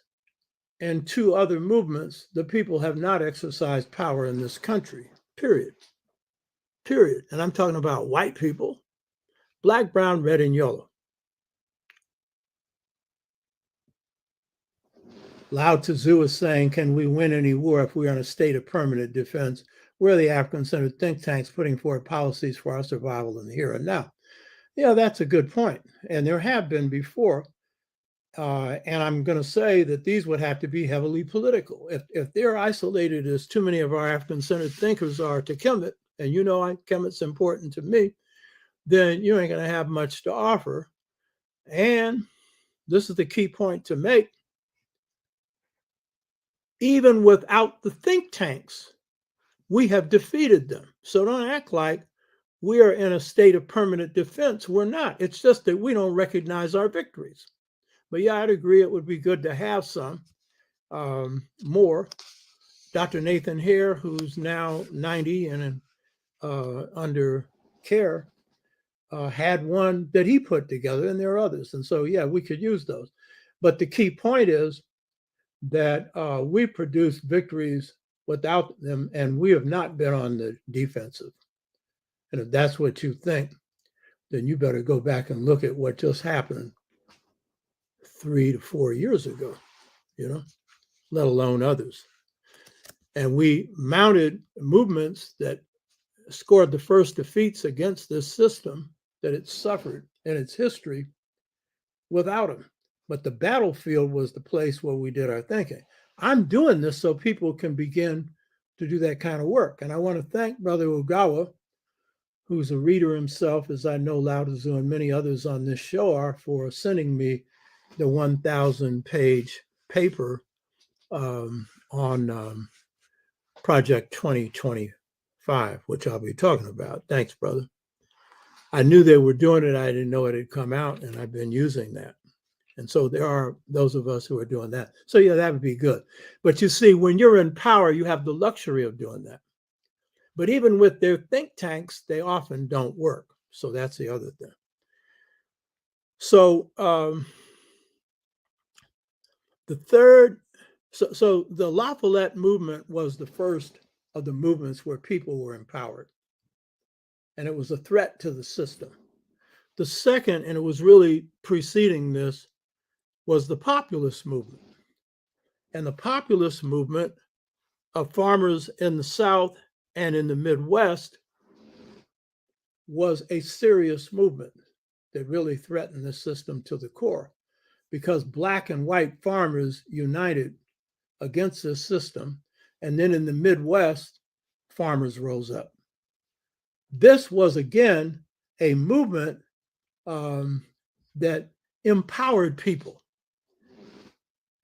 and two other movements, the people have not exercised power in this country, period. Period. And I'm talking about white people, black, brown, red, and yellow. Lao Tzu is saying, can we win any war if we are in a state of permanent defense? Where are the African-centered think tanks putting forward policies for our survival in the here and now? Yeah, that's a good point. And there have been before. And I'm going to say that these would have to be heavily political. If they're isolated as too many of our African-centered thinkers are to Kemet, and you know Kemet's important to me, then you ain't going to have much to offer. And this is the key point to make. Even without the think tanks, we have defeated them. So don't act like we are in a state of permanent defense. We're not. It's just that we don't recognize our victories. But yeah, I'd agree it would be good to have some more. Dr. Nathan Hare, who's now 90 and under care, had one that he put together, and there are others. And so, yeah, we could use those. But the key point is that we produce victories without them, and we have not been on the defensive. And if that's what you think, then you better go back and look at what just happened 3 to 4 years ago, let alone others. And we mounted movements that scored the first defeats against this system that it suffered in its history without them. But the battlefield was the place where we did our thinking. I'm doing this so people can begin to do that kind of work. And I want to thank Brother Ogawa, who's a reader himself, as I know Lao Tzu and many others on this show are, for sending me the 1,000-page paper on Project 2025, which I'll be talking about. Thanks, brother. I knew they were doing it. I didn't know it had come out, and I've been using that. And so there are those of us who are doing that. So yeah, that would be good. But you see, when you're in power, you have the luxury of doing that. But even with their think tanks, they often don't work. So that's the other thing. So the third, so the La Follette movement was the first of the movements where people were empowered, and it was a threat to the system. The second, and it was really preceding this, was the populist movement. And the populist movement of farmers in the South and in the Midwest was a serious movement that really threatened the system to the core, because black and white farmers united against this system. And then in the Midwest, farmers rose up. This was, again, a movement that empowered people.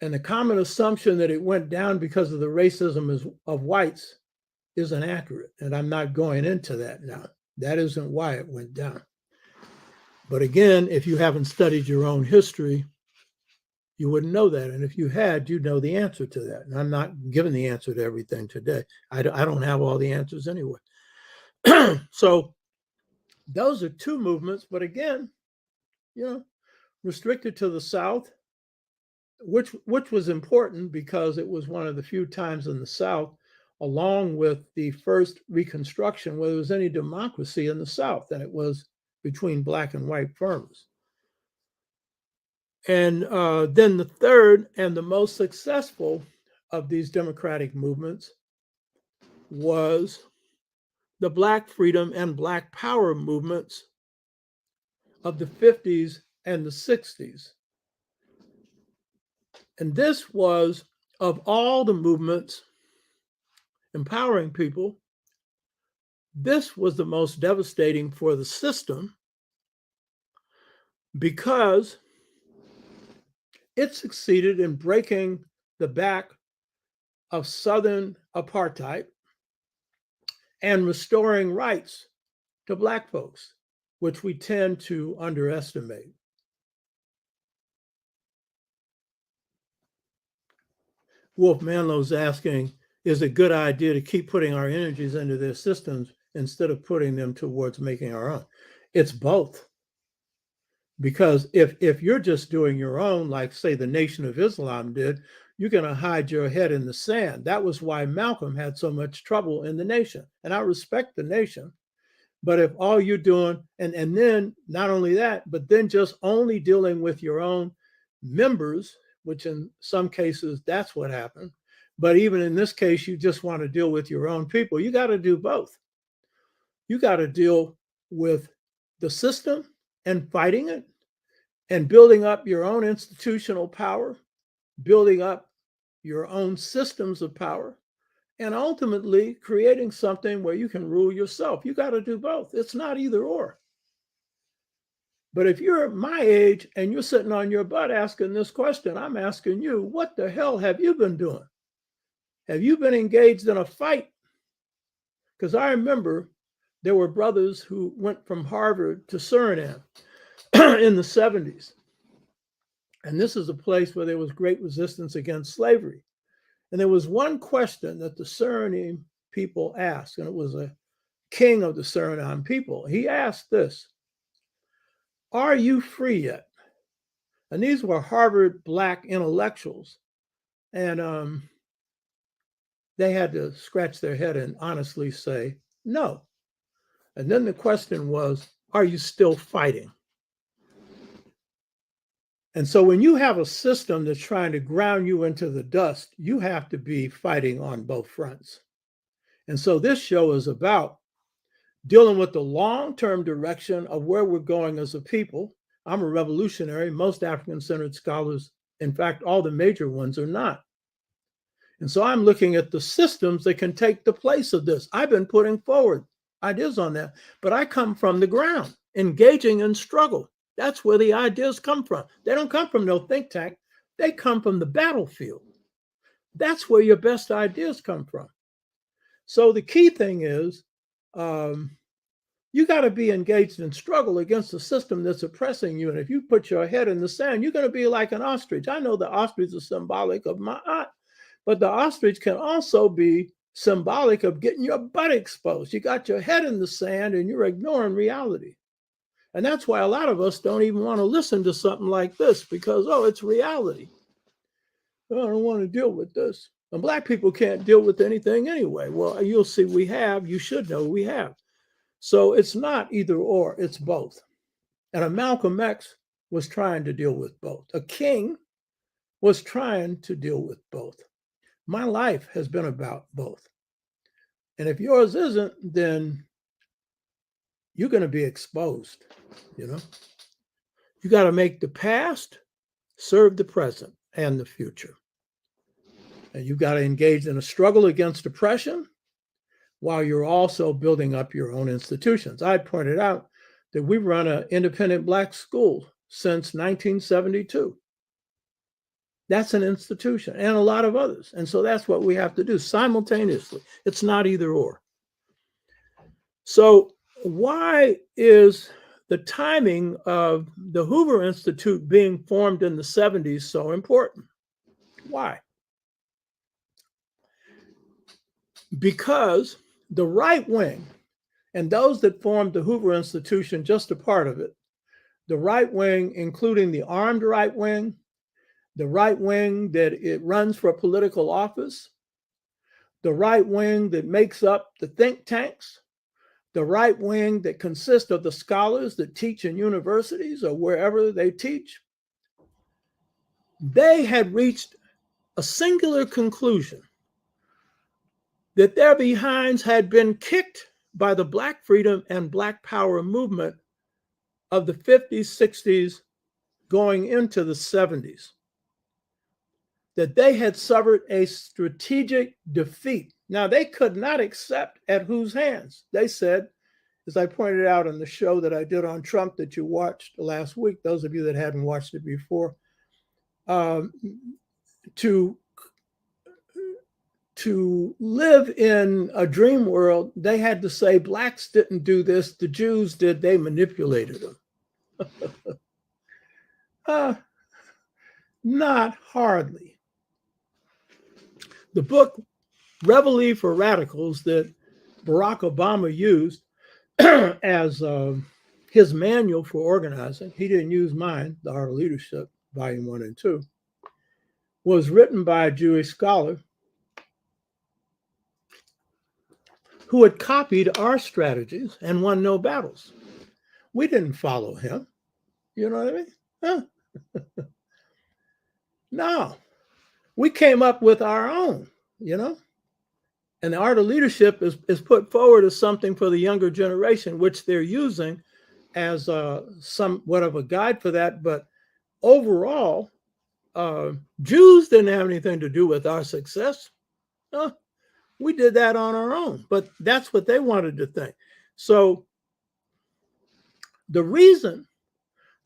And the common assumption that it went down because of the racism of whites is inaccurate. And I'm not going into that now. That isn't why it went down. But again, if you haven't studied your own history, you wouldn't know that. And if you had, you'd know the answer to that. And I'm not giving the answer to everything today. I don't have all the answers anyway. So those are two movements. But again, restricted to the South, which was important because it was one of the few times in the South, along with the first Reconstruction, where there was any democracy in the South, and it was between black and white farmers. And then the third and the most successful of these democratic movements was the Black freedom and Black power movements of the 50s and the 60s. And this was, of all the movements empowering people, this was the most devastating for the system because it succeeded in breaking the back of Southern apartheid and restoring rights to Black folks, which we tend to underestimate. Wolf Manlow's asking, is it a good idea to keep putting our energies into their systems instead of putting them towards making our own? It's both. Because if you're just doing your own, like, say, the Nation of Islam did, you're going to hide your head in the sand. That was why Malcolm had so much trouble in the Nation. And I respect the Nation. But if all you're doing, and then not only that, but then just only dealing with your own members, which in some cases, that's what happened. But even in this case, you just want to deal with your own people. You got to do both. You got to deal with the system and fighting it and building up your own institutional power, building up your own systems of power, and ultimately creating something where you can rule yourself. You got to do both. It's not either or. But if you're my age and you're sitting on your butt asking this question, I'm asking you, what the hell have you been doing? Have you been engaged in a fight? Because I remember there were brothers who went from Harvard to Suriname in the 70s. And this is a place where there was great resistance against slavery. And there was one question that the Suriname people asked, and it was a king of the Suriname people. He asked this, are you free yet? And these were Harvard Black intellectuals. And they had to scratch their head and honestly say, no. And then the question was, are you still fighting? And so when you have a system that's trying to ground you into the dust, you have to be fighting on both fronts. And so this show is about dealing with the long-term direction of where we're going as a people. I'm a revolutionary. Most African-centered scholars, in fact, all the major ones, are not. And so I'm looking at the systems that can take the place of this. I've been putting forward ideas on that, but I come from the ground, engaging in struggle. That's where the ideas come from. They don't come from no think tank. They come from the battlefield. That's where your best ideas come from. So the key thing is you got to be engaged in struggle against the system that's oppressing you. And if you put your head in the sand, you're going to be like an ostrich. I know the ostrich is symbolic of my aunt, but the ostrich can also be symbolic of getting your butt exposed. You got your head in the sand and you're ignoring reality. And that's why a lot of us don't even want to listen to something like this because, oh, it's reality. Oh, I don't want to deal with this. And Black people can't deal with anything anyway. Well, you'll see we have. You should know we have. So it's not either or, it's both. And a Malcolm X was trying to deal with both. A King was trying to deal with both. My life has been about both. And if yours isn't, then you're going to be exposed, you know? You got to make the past serve the present and the future. And you got to engage in a struggle against oppression while you're also building up your own institutions. I pointed out that we run an independent Black school since 1972. That's an institution and a lot of others. And so that's what we have to do simultaneously. It's not either or. So why is the timing of the Hoover Institute being formed in the 70s so important? Why? Because the right wing and those that formed the Hoover Institution, just a part of it, the right wing, including the armed right wing, the right wing that it runs for political office, the right wing that makes up the think tanks, the right wing that consists of the scholars that teach in universities or wherever they teach, they had reached a singular conclusion that their behinds had been kicked by the Black freedom and Black power movement of the 50s, 60s, going into the 70s. That they had suffered a strategic defeat. Now, they could not accept at whose hands. They said, as I pointed out in the show that I did on Trump that you watched last week, those of you that hadn't watched it before, to live in a dream world, they had to say Blacks didn't do this, the Jews did, they manipulated them. Not hardly. The book Reveille for Radicals that Barack Obama used as his manual for organizing, he didn't use mine, The Art of Leadership, Volume 1 and 2, was written by a Jewish scholar who had copied our strategies and won no battles. We didn't follow him. You know what I mean? Huh? No. We came up with our own, you know? And the Art of Leadership is put forward as something for the younger generation, which they're using as somewhat of a guide for that. But overall, Jews didn't have anything to do with our success. We did that on our own, but that's what they wanted to think. So the reason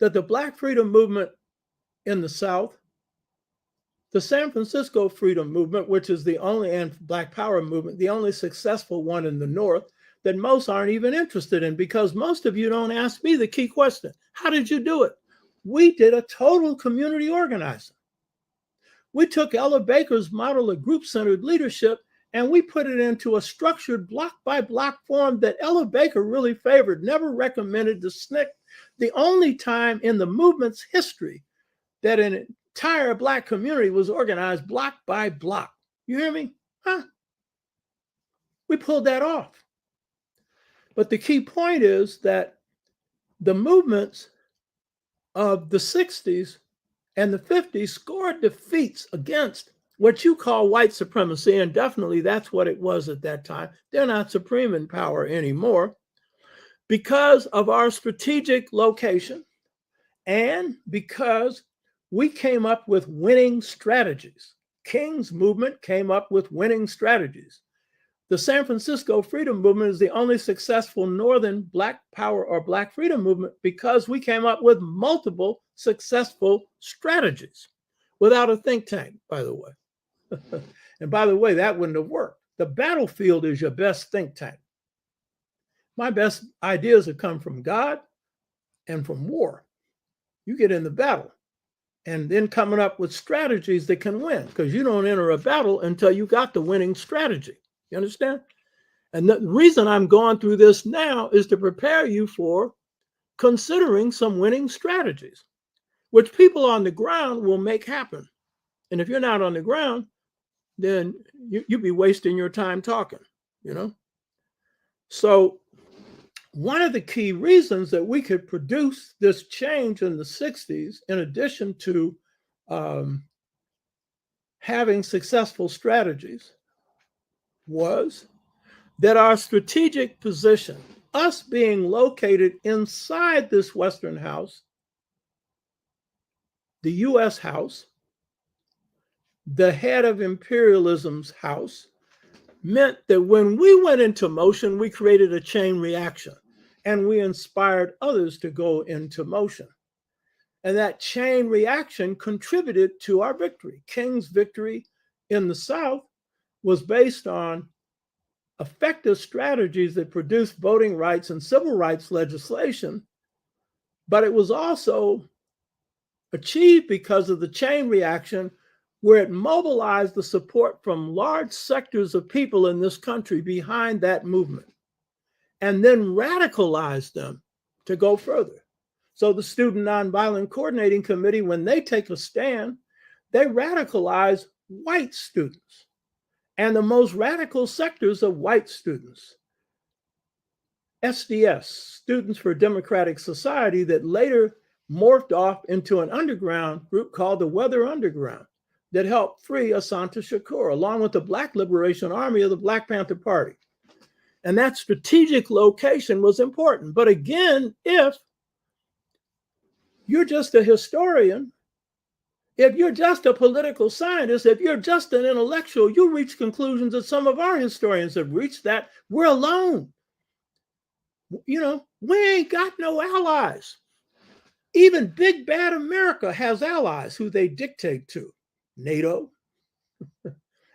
that the Black freedom movement in the South, the San Francisco freedom movement, which is the only, and Black power movement, the only successful one in the North that most aren't even interested in, because most of you don't ask me the key question. How did you do it? We did a total community organizing. We took Ella Baker's model of group-centered leadership and we put it into a structured block-by-block form that Ella Baker really favored, never recommended the SNCC. The only time in the movement's history that an entire Black community was organized block by block. You hear me? Huh? We pulled that off. But the key point is that the movements of the 60s and the 50s scored defeats against what you call white supremacy, and definitely that's what it was at that time. They're not supreme in power anymore because of our strategic location and because we came up with winning strategies. King's movement came up with winning strategies. The San Francisco freedom movement is the only successful Northern Black power or Black freedom movement because we came up with multiple successful strategies without a think tank, by the way. And by the way, that wouldn't have worked. The battlefield is your best think tank. My best ideas have come from God and from war. You get in the battle and then coming up with strategies that can win, because you don't enter a battle until you got the winning strategy. You understand? And the reason I'm going through this now is to prepare you for considering some winning strategies, which people on the ground will make happen. And if you're not on the ground, then you'd be wasting your time talking, you know? So one of the key reasons that we could produce this change in the 60s, in addition to having successful strategies, was that our strategic position, us being located inside this Western house, the US house, the head of imperialism's house, meant that when we went into motion, we created a chain reaction and we inspired others to go into motion. And that chain reaction contributed to our victory. King's victory in the South was based on effective strategies that produced voting rights and civil rights legislation, but it was also achieved because of the chain reaction, where it mobilized the support from large sectors of people in this country behind that movement, and then radicalized them to go further. So the Student Nonviolent Coordinating Committee, when they take a stand, they radicalize white students and the most radical sectors of white students. SDS, Students for Democratic Society, that later morphed off into an underground group called the Weather Underground that helped free Asante Shakur, along with the Black Liberation Army of the Black Panther Party. And that strategic location was important. But again, if you're just a historian, if you're just a political scientist, if you're just an intellectual, you reach conclusions that some of our historians have reached, that we're alone. You know, we ain't got no allies. Even big bad America has allies who they dictate to. NATO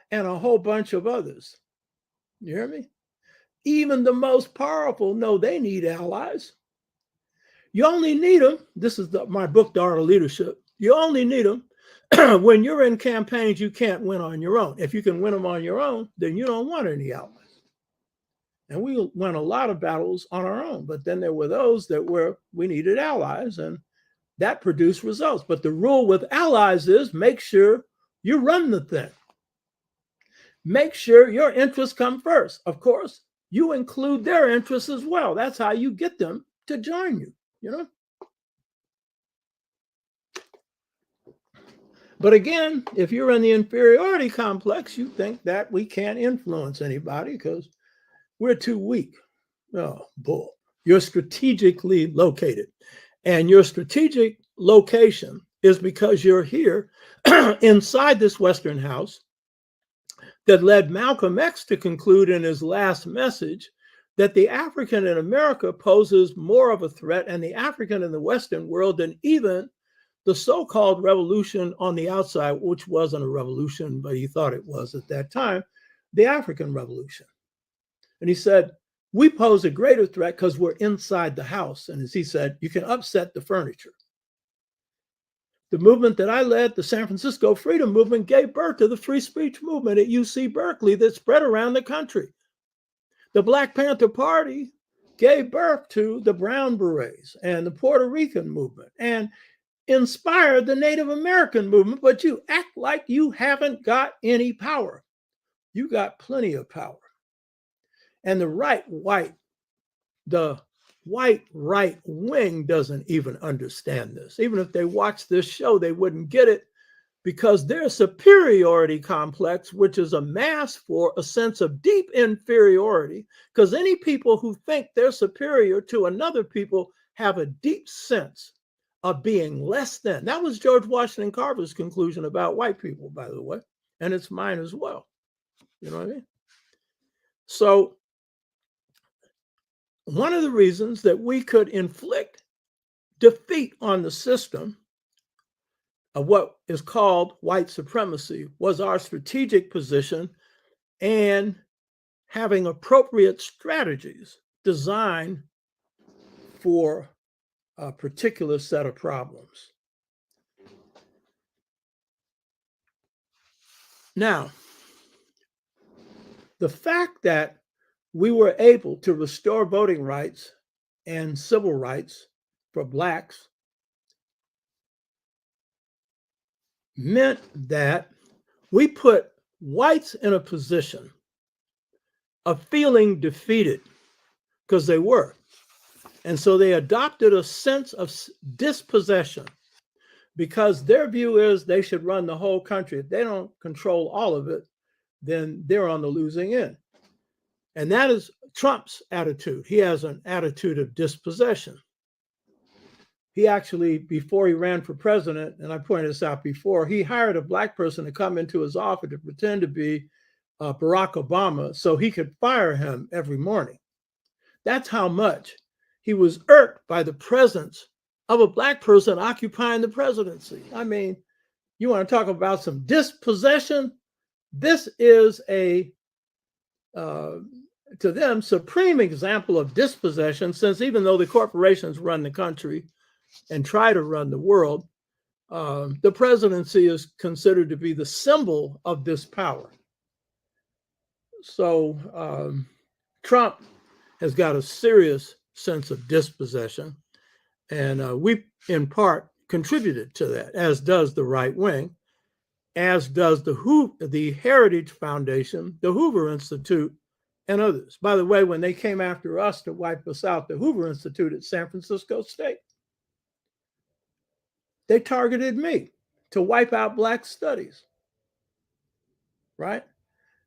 and a whole bunch of others. You hear me? Even the most powerful know they need allies. You only need them. This is my book, The Art of Leadership. You only need them when you're in campaigns you can't win on your own. If you can win them on your own, then you don't want any allies. And we won a lot of battles on our own, but then there were those that we needed allies, and that produced results. But the rule with allies is make sure you run the thing. Make sure your interests come first. Of course, you include their interests as well. That's how you get them to join you, you know? But again, if you're in the inferiority complex, you think that we can't influence anybody because we're too weak. Oh, bull. You're strategically located. And your strategic location is because you're here inside this Western house that led Malcolm X to conclude in his last message that the African in America poses more of a threat, and the African in the Western world, than even the so-called revolution on the outside, which wasn't a revolution, but he thought it was at that time, the African Revolution. And he said, we pose a greater threat because we're inside the house. And as he said, you can upset the furniture. The movement that I led, the San Francisco Freedom Movement, gave birth to the free speech movement at UC Berkeley that spread around the country. The Black Panther Party gave birth to the Brown Berets and the Puerto Rican movement and inspired the Native American movement, but you act like you haven't got any power. You got plenty of power. And the white right wing doesn't even understand this. Even if they watch this show, they wouldn't get it, because their superiority complex, which is a mask for a sense of deep inferiority, because any people who think they're superior to another people have a deep sense of being less than. That was George Washington Carver's conclusion about white people, by the way, and it's mine as well. You know what I mean? So one of the reasons that we could inflict defeat on the system of what is called white supremacy was our strategic position and having appropriate strategies designed for a particular set of problems. Now, the fact that we were able to restore voting rights and civil rights for blacks meant that we put whites in a position of feeling defeated, because they were. And so they adopted a sense of dispossession, because their view is they should run the whole country. If they don't control all of it, then they're on the losing end. And that is Trump's attitude. He has an attitude of dispossession. He actually, before he ran for president, and I pointed this out before, he hired a black person to come into his office to pretend to be Barack Obama so he could fire him every morning. That's how much he was irked by the presence of a black person occupying the presidency. I mean, you want to talk about some dispossession? This is a, to them, supreme example of dispossession, since even though the corporations run the country and try to run the world, the presidency is considered to be the symbol of this power. So Trump has got a serious sense of dispossession, and we, in part, contributed to that, as does the right wing, as does the Heritage Foundation, the Hoover Institute, and others. By the way, when they came after us to wipe us out, the Hoover Institute at San Francisco State, they targeted me to wipe out Black studies, right?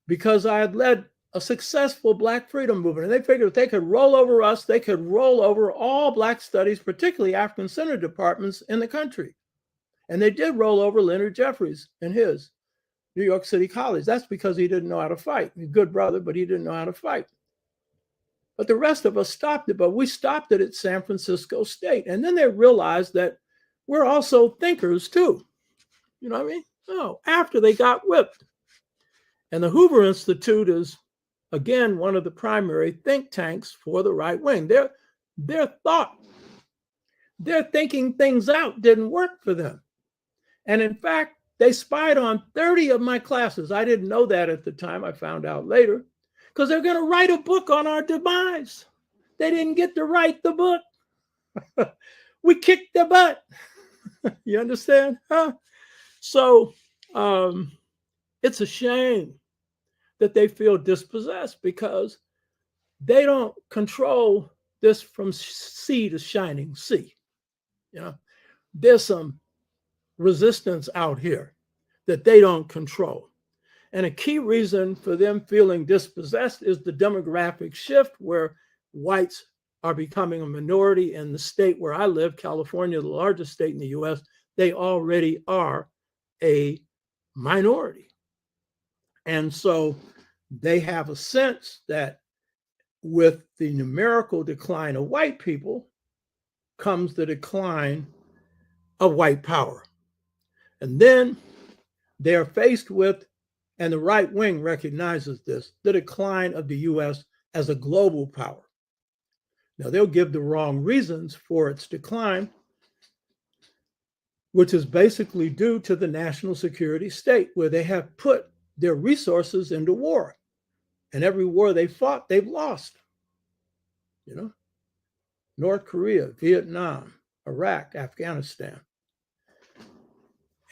Because I had led a successful Black freedom movement. And they figured if they could roll over us, they could roll over all Black studies, particularly African-centered departments in the country. And they did roll over Leonard Jeffries and his New York City College. That's because he didn't know how to fight. He's a good brother, but he didn't know how to fight. But the rest of us stopped it, but we stopped it at San Francisco State. And then they realized that we're also thinkers too. You know what I mean? Oh, after they got whipped. And the Hoover Institute is, again, one of the primary think tanks for the right wing. Their thinking things out didn't work for them. And in fact, they spied on 30 of my classes. I didn't know that at the time. I found out later, because they're going to write a book on our demise. They didn't get to write the book. We kicked their butt. You understand? Huh? So it's a shame that they feel dispossessed, because they don't control this from sea to shining sea. You know, there's some resistance out here that they don't control. And a key reason for them feeling dispossessed is the demographic shift, where whites are becoming a minority. In the state where I live, California, the largest state in the US, they already are a minority. And so they have a sense that with the numerical decline of white people comes the decline of white power. And then they're faced with, and the right wing recognizes this, the decline of the US as a global power. Now, they'll give the wrong reasons for its decline, which is basically due to the national security state, where they have put their resources into war. And every war they fought, they've lost. You know, North Korea, Vietnam, Iraq, Afghanistan.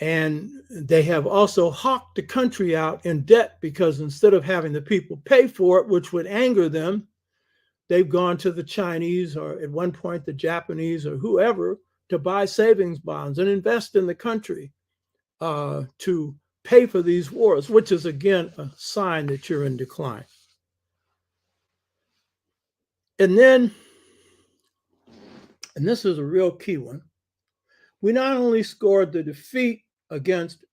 And they have also hawked the country out in debt, because instead of having the people pay for it, which would anger them, they've gone to the Chinese, or at one point the Japanese, or whoever, to buy savings bonds and invest in the country to pay for these wars, which is, again, a sign that you're in decline. And then, and this is a real key one, we not only scored the defeat against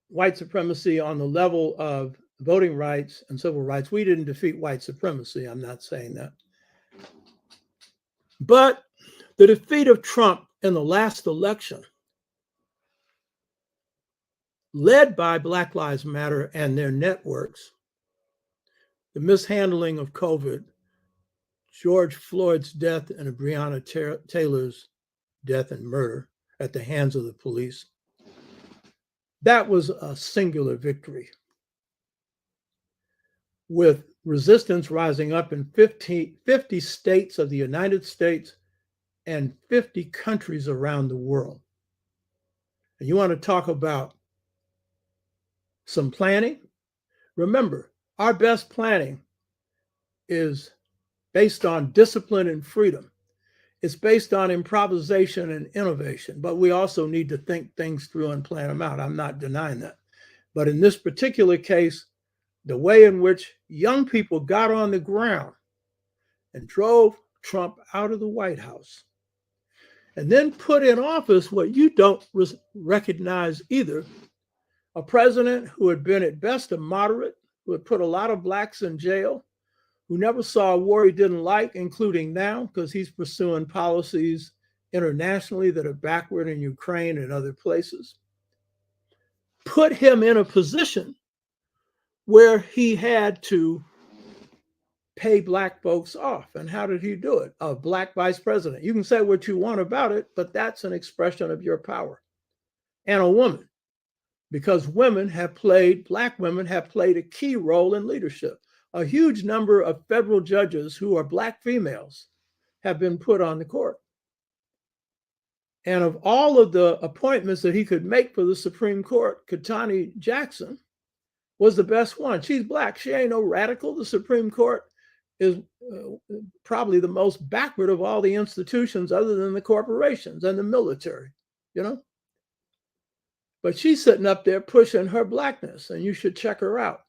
white supremacy on the level of voting rights and civil rights. We didn't defeat white supremacy. I'm not saying that. But the defeat of Trump in the last election, led by Black Lives Matter and their networks, the mishandling of COVID, George Floyd's death, and Breonna Taylor's death and murder at the hands of the police, that was a singular victory, with resistance rising up in 50 states of the United States 150 countries around the world. And you want to talk about some planning? Remember, our best planning is based on discipline and freedom. It's based on improvisation and innovation, but we also need to think things through and plan them out. I'm not denying that. But in this particular case, the way in which young people got on the ground and drove Trump out of the White House and then put in office what you don't recognize either, a president who had been at best a moderate, who had put a lot of blacks in jail, who never saw a war he didn't like, including now, because he's pursuing policies internationally that are backward in Ukraine and other places, put him in a position where he had to pay black folks off. And how did he do it? A black vice president. You can say what you want about it, but that's an expression of your power. And a woman, because black women have played a key role in leadership. A huge number of federal judges who are black females have been put on the court. And of all of the appointments that he could make for the Supreme Court, Ketanji Jackson was the best one. She's black. She ain't no radical. The Supreme Court is probably the most backward of all the institutions other than the corporations and the military, you know? But she's sitting up there pushing her blackness, and you should check her out.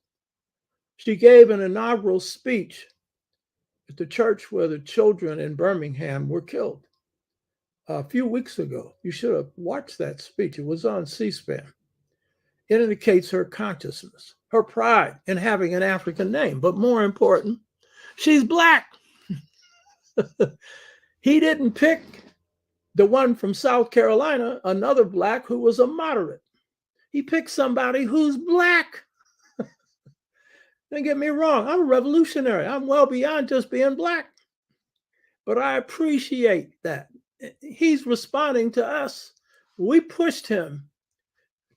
She gave an inaugural speech at the church where the children in Birmingham were killed a few weeks ago. You should have watched that speech. It was on C-SPAN. It indicates her consciousness, her pride in having an African name. But more important, she's black. He didn't pick the one from South Carolina, another black who was a moderate. He picked somebody who's black. Don't get me wrong, I'm a revolutionary. I'm well beyond just being black. But I appreciate that. He's responding to us. We pushed him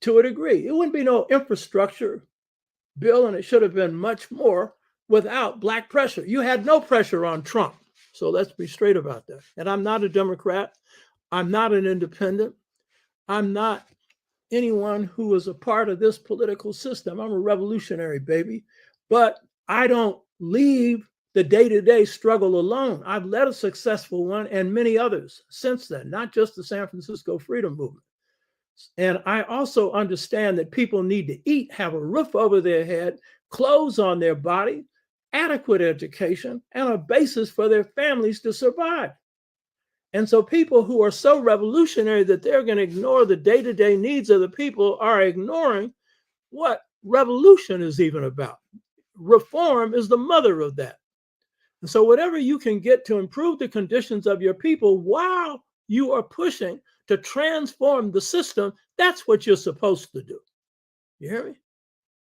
to a degree. It wouldn't be no infrastructure bill, and it should have been much more without black pressure. You had no pressure on Trump. So let's be straight about that. And I'm not a Democrat. I'm not an independent. I'm not anyone who is a part of this political system. I'm a revolutionary, baby. But I don't leave the day-to-day struggle alone. I've led a successful one and many others since then, not just the San Francisco Freedom Movement. And I also understand that people need to eat, have a roof over their head, clothes on their body, adequate education, and a basis for their families to survive. And so people who are so revolutionary that they're going to ignore the day-to-day needs of the people are ignoring what revolution is even about. Reform is the mother of that. And so whatever you can get to improve the conditions of your people while you are pushing to transform the system, that's what you're supposed to do. You hear me?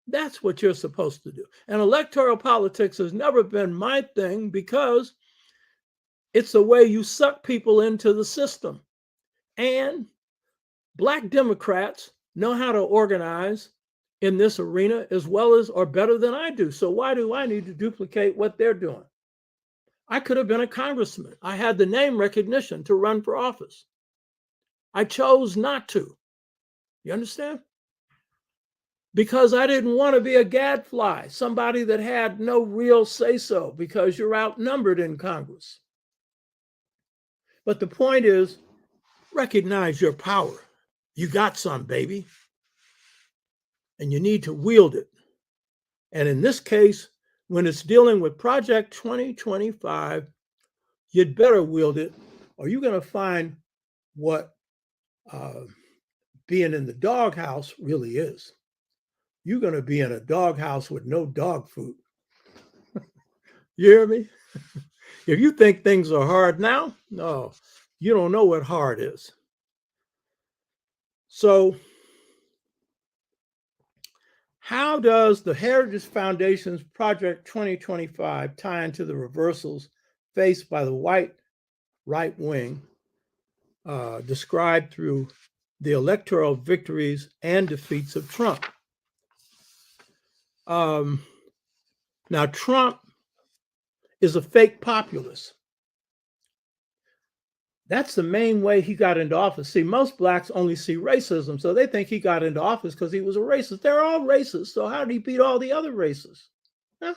That's what you're supposed to do. And electoral politics has never been my thing because it's the way you suck people into the system. And black Democrats know how to organize in this arena as well as or better than I do. So why do I need to duplicate what they're doing? I could have been a congressman. I had the name recognition to run for office. I chose not to. You understand? Because I didn't want to be a gadfly, somebody that had no real say-so because you're outnumbered in Congress. But the point is, recognize your power. You got some, baby. And you need to wield it. And in this case, when it's dealing with Project 2025, you'd better wield it, or you're going to find what being in the doghouse really is. You're going to be in a doghouse with no dog food. You hear me? If you think things are hard now, no, you don't know what hard is. So, how does the Heritage Foundation's Project 2025 tie into the reversals faced by the white right wing, described through the electoral victories and defeats of Trump? Now, Trump is a fake populist. That's the main way he got into office. See, most blacks only see racism, so they think he got into office because he was a racist. They're all racist, so how did he beat all the other racists? Huh?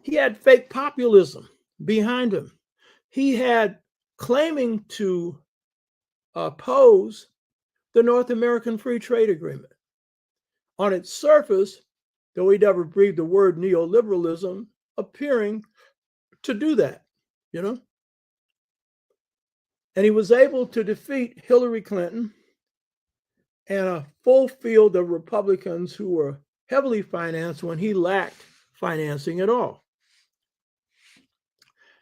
He had fake populism behind him. He had claiming to oppose the North American Free Trade Agreement. On its surface, though he never breathed the word neoliberalism, appearing to do that, you know? And he was able to defeat Hillary Clinton and a full field of Republicans who were heavily financed when he lacked financing at all.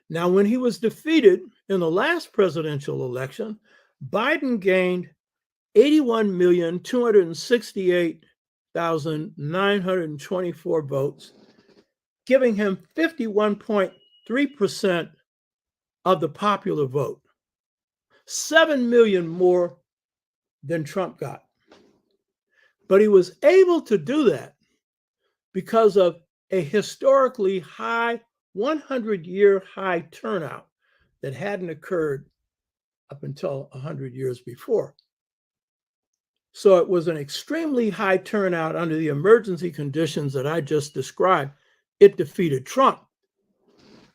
Now, when he was defeated in the last presidential election, Biden gained 81,268,924 votes, giving him 51.3% of the popular vote, 7 million more than Trump got. But he was able to do that because of a historically high, 100-year high turnout that hadn't occurred up until 100 years before. So it was an extremely high turnout under the emergency conditions that I just described. It defeated Trump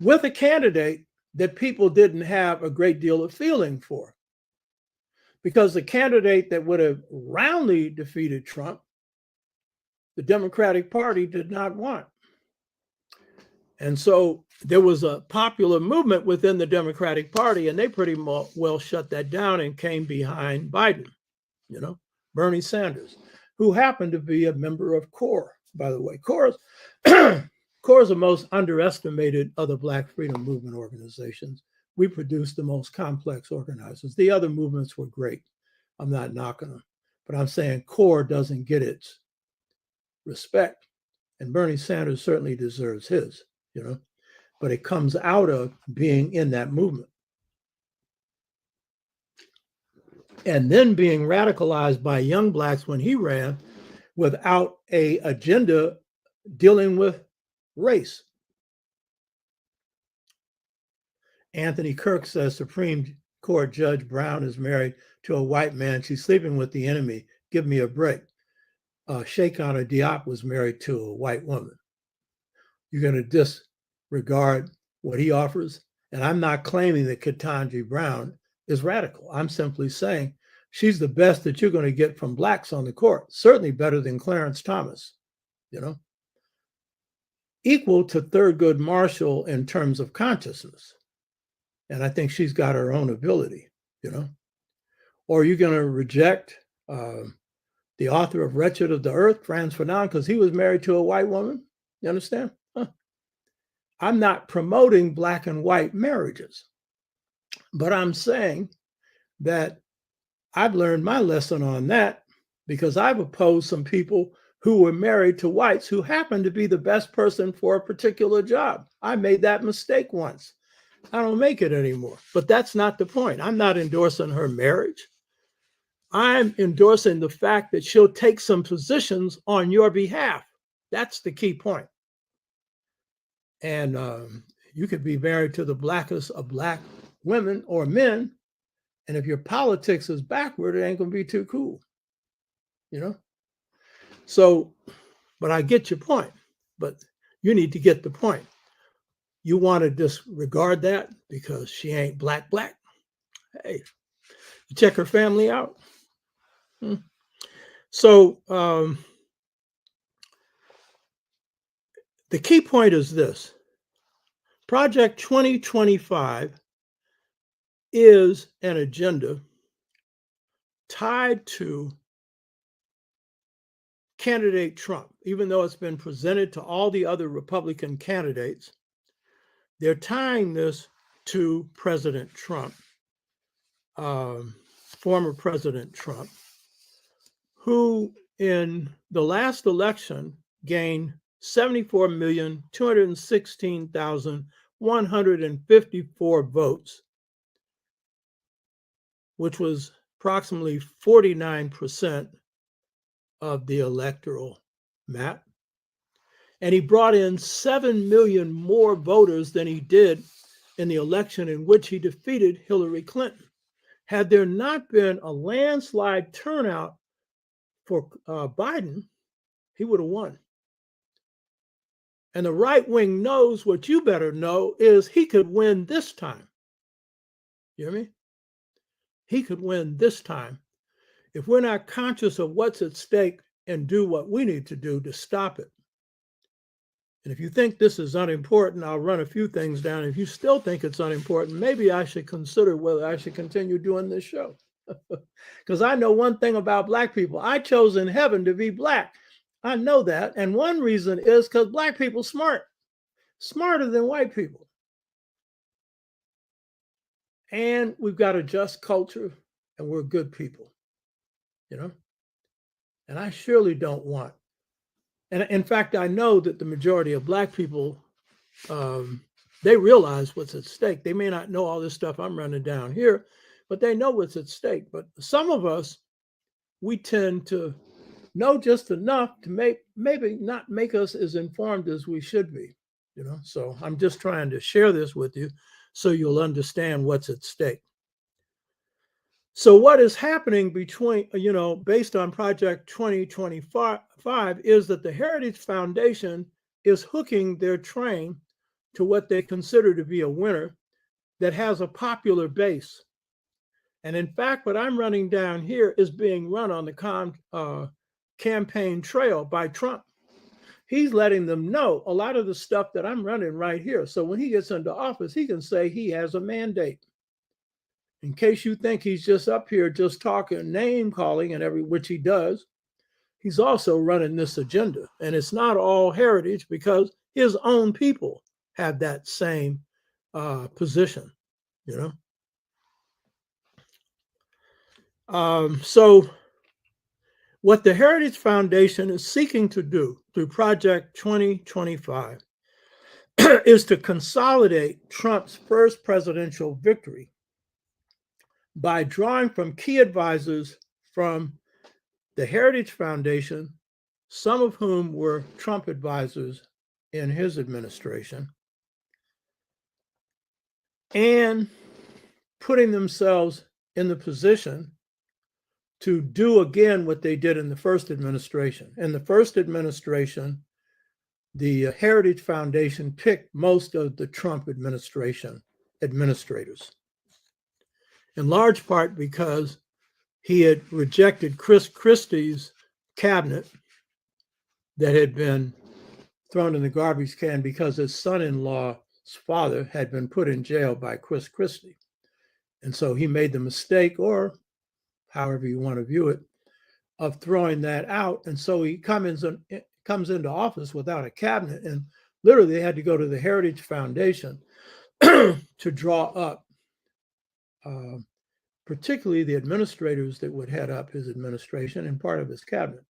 with a candidate that people didn't have a great deal of feeling for. Because the candidate that would have roundly defeated Trump, the Democratic Party did not want. And so there was a popular movement within the Democratic Party, and they pretty well shut that down and came behind Biden, you know, Bernie Sanders, who happened to be a member of CORE, by the way. CORE is the most underestimated of the Black Freedom Movement organizations. We produced the most complex organizers. The other movements were great. I'm not knocking them, but I'm saying CORE doesn't get its respect. And Bernie Sanders certainly deserves his, you know, but it comes out of being in that movement. And then being radicalized by young blacks when he ran without an agenda dealing with race. Anthony Kirk says Supreme Court Judge Brown is married to a white man. She's sleeping with the enemy. Give me a break. Sheikana Diop was married to a white woman. You're going to disregard what he offers? And I'm not claiming that Ketanji Brown is radical. I'm simply saying she's the best that you're going to get from blacks on the court. Certainly better than Clarence Thomas, you know. Equal to Thurgood Marshall in terms of consciousness. And I think she's got her own ability, you know. Or are you going to reject the author of Wretched of the Earth, Franz Fanon, because he was married to a white woman? You understand? Huh. I'm not promoting black and white marriages, but I'm saying that I've learned my lesson on that because I've opposed some people who were married to whites who happened to be the best person for a particular job. I made that mistake once. I don't make it anymore, but that's not the point. I'm not endorsing her marriage. I'm endorsing the fact that she'll take some positions on your behalf. That's the key point. And you could be married to the blackest of black women or men, and if your politics is backward, it ain't going to be too cool, you know? So, but I get your point, but you need to get the point. You want to disregard that because she ain't black. Hey, you check her family out. So the key point is this. Project 2025 is an agenda tied to candidate Trump. Even though it's been presented to all the other Republican candidates, they're tying this to President Trump, former President Trump, who in the last election gained 74,216,154 votes, which was approximately 49% of the electoral map. And he brought in 7 million more voters than he did in the election in which he defeated Hillary Clinton. Had there not been a landslide turnout for Biden, he would have won. And the right wing knows what you better know is he could win this time. You hear me? He could win this time if we're not conscious of what's at stake and do what we need to do to stop it. And if you think this is unimportant, I'll run a few things down. If you still think it's unimportant, maybe I should consider whether I should continue doing this show. Because I know one thing about Black people. I chose in heaven to be Black. I know that. And one reason is because Black people smart, smarter than white people. And we've got a just culture and we're good people, you know? And I surely don't want. And in fact, I know that the majority of Black people, they realize what's at stake. They may not know all this stuff I'm running down here, but they know what's at stake. But some of us, we tend to know just enough to maybe not make us as informed as we should be, you know? So I'm just trying to share this with you so you'll understand what's at stake. So what is happening between, based on Project 2025 is that the Heritage Foundation is hooking their train to what they consider to be a winner that has a popular base. And in fact, what I'm running down here is being run on the campaign trail by Trump. He's letting them know a lot of the stuff that I'm running right here. So when he gets into office, he can say he has a mandate. In case you think he's just up here just talking, name calling, and which he does, he's also running this agenda. And it's not all heritage because his own people have that same position, you know. So what the Heritage Foundation is seeking to do through Project 2025 is to consolidate Trump's first presidential victory by drawing from key advisors from the Heritage Foundation, some of whom were Trump advisors in his administration, and putting themselves in the position to do again what they did in the first administration. In the first administration, the Heritage Foundation picked most of the Trump administration administrators, in large part because he had rejected Chris Christie's cabinet that had been thrown in the garbage can because his son-in-law's father had been put in jail by Chris Christie. And so he made the mistake, or however you want to view it, of throwing that out. And so he comes into office without a cabinet, and literally they had to go to the Heritage Foundation to draw up particularly the administrators that would head up his administration and part of his cabinet.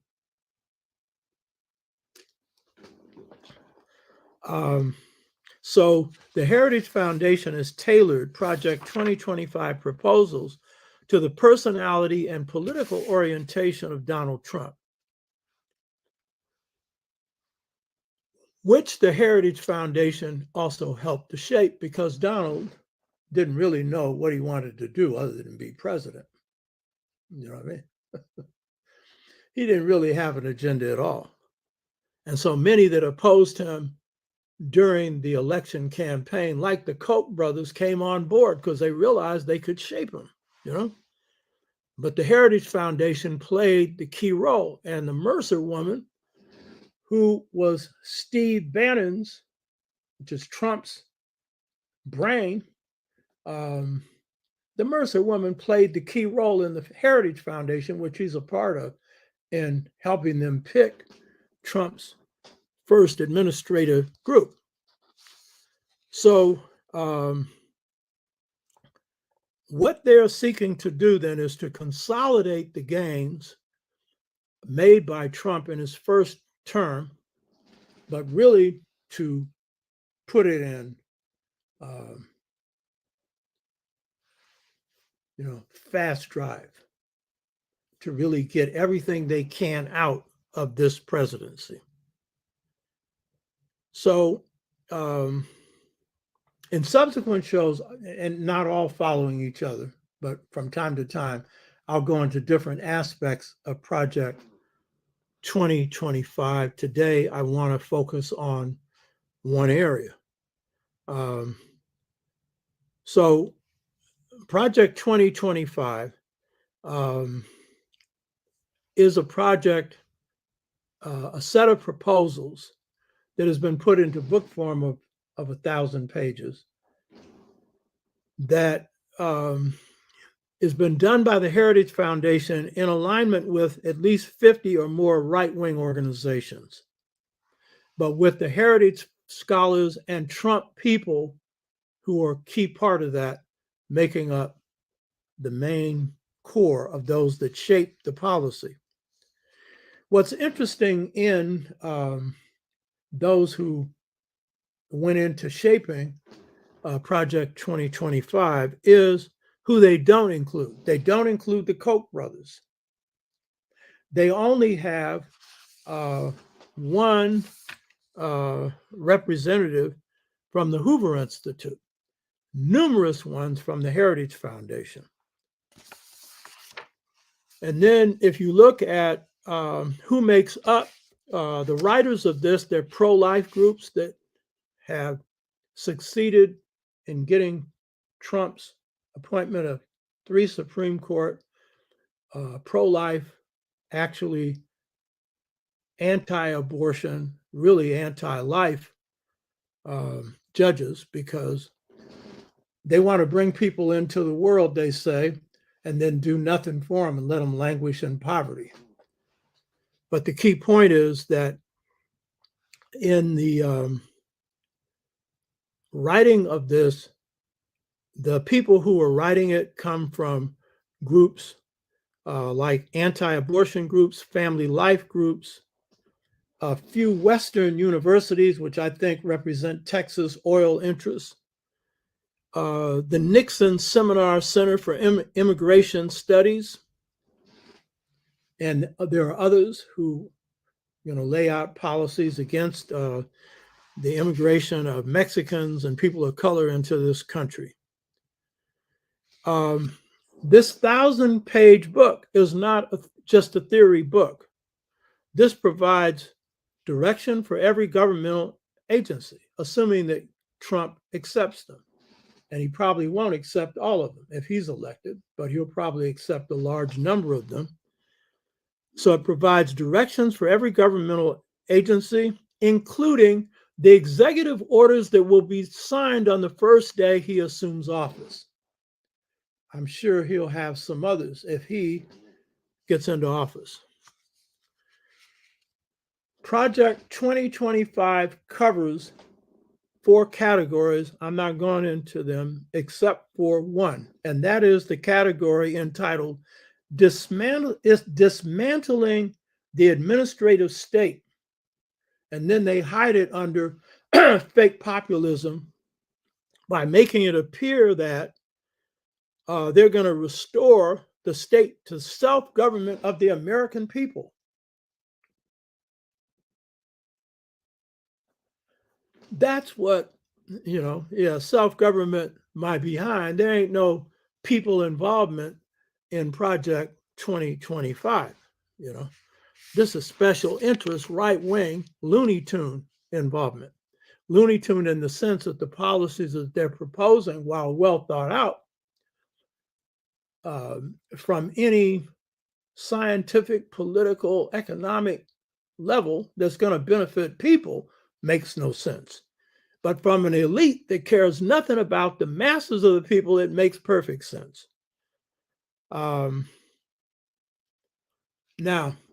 So the Heritage Foundation has tailored Project 2025 proposals to the personality and political orientation of Donald Trump, which the Heritage Foundation also helped to shape because Donald didn't really know what he wanted to do other than be president. You know what I mean? He didn't really have an agenda at all. And so many that opposed him during the election campaign, like the Koch brothers, came on board because they realized they could shape him, you know? But the Heritage Foundation played the key role. And the Mercer woman, who was Steve Bannon's, which is Trump's brain, the Mercer woman played the key role in the Heritage Foundation, which he's a part of, in helping them pick Trump's first administrative group. So what they're seeking to do then is to consolidate the gains made by Trump in his first term, but really to put it in fast drive to really get everything they can out of this presidency. So In subsequent shows, and not all following each other, but from time to time, I'll go into different aspects of Project 2025. Today, I want to focus on one area. So, Project 2025 is a project, a set of proposals that has been put into book form of 1,000 pages that has been done by the Heritage Foundation in alignment with at least 50 or more right-wing organizations, but with the heritage scholars and Trump people who are a key part of that, making up the main core of those that shape the policy. What's interesting in those who went into shaping Project 2025 is who they don't include. They don't include the Koch brothers. They only have one representative from the Hoover Institute, numerous ones from the Heritage Foundation. And then if you look at who makes up the writers of this, they're pro-life groups that have succeeded in getting Trump's appointment of 3 Supreme Court pro-life, actually anti-abortion, really anti-life judges, because they want to bring people into the world, they say, and then do nothing for them and let them languish in poverty. But the key point is that in the writing of this, the people who are writing it come from groups like anti-abortion groups, family life groups, a few Western universities, which I think represent Texas oil interests, the Nixon Seminar Center for Immigration Studies, and there are others who, lay out policies against the immigration of Mexicans and people of color into this country. This 1,000-page book is not just a theory book. This provides direction for every governmental agency, assuming that Trump accepts them. And he probably won't accept all of them if he's elected, but he'll probably accept a large number of them. So it provides directions for every governmental agency, including the executive orders that will be signed on the first day he assumes office. I'm sure he'll have some others if he gets into office. Project 2025 covers 4 categories. I'm not going into them except for one, and that is the category entitled Dismantling the Administrative State. And then they hide it under fake populism by making it appear that they're going to restore the state to self-government of the American people. That's what, self-government, my behind. There ain't no people involvement in Project 2025. This is special interest, right-wing, Looney Tune involvement. Looney Tune in the sense that the policies that they're proposing, while well thought out, from any scientific, political, economic level that's going to benefit people, makes no sense. But from an elite that cares nothing about the masses of the people, it makes perfect sense. Now,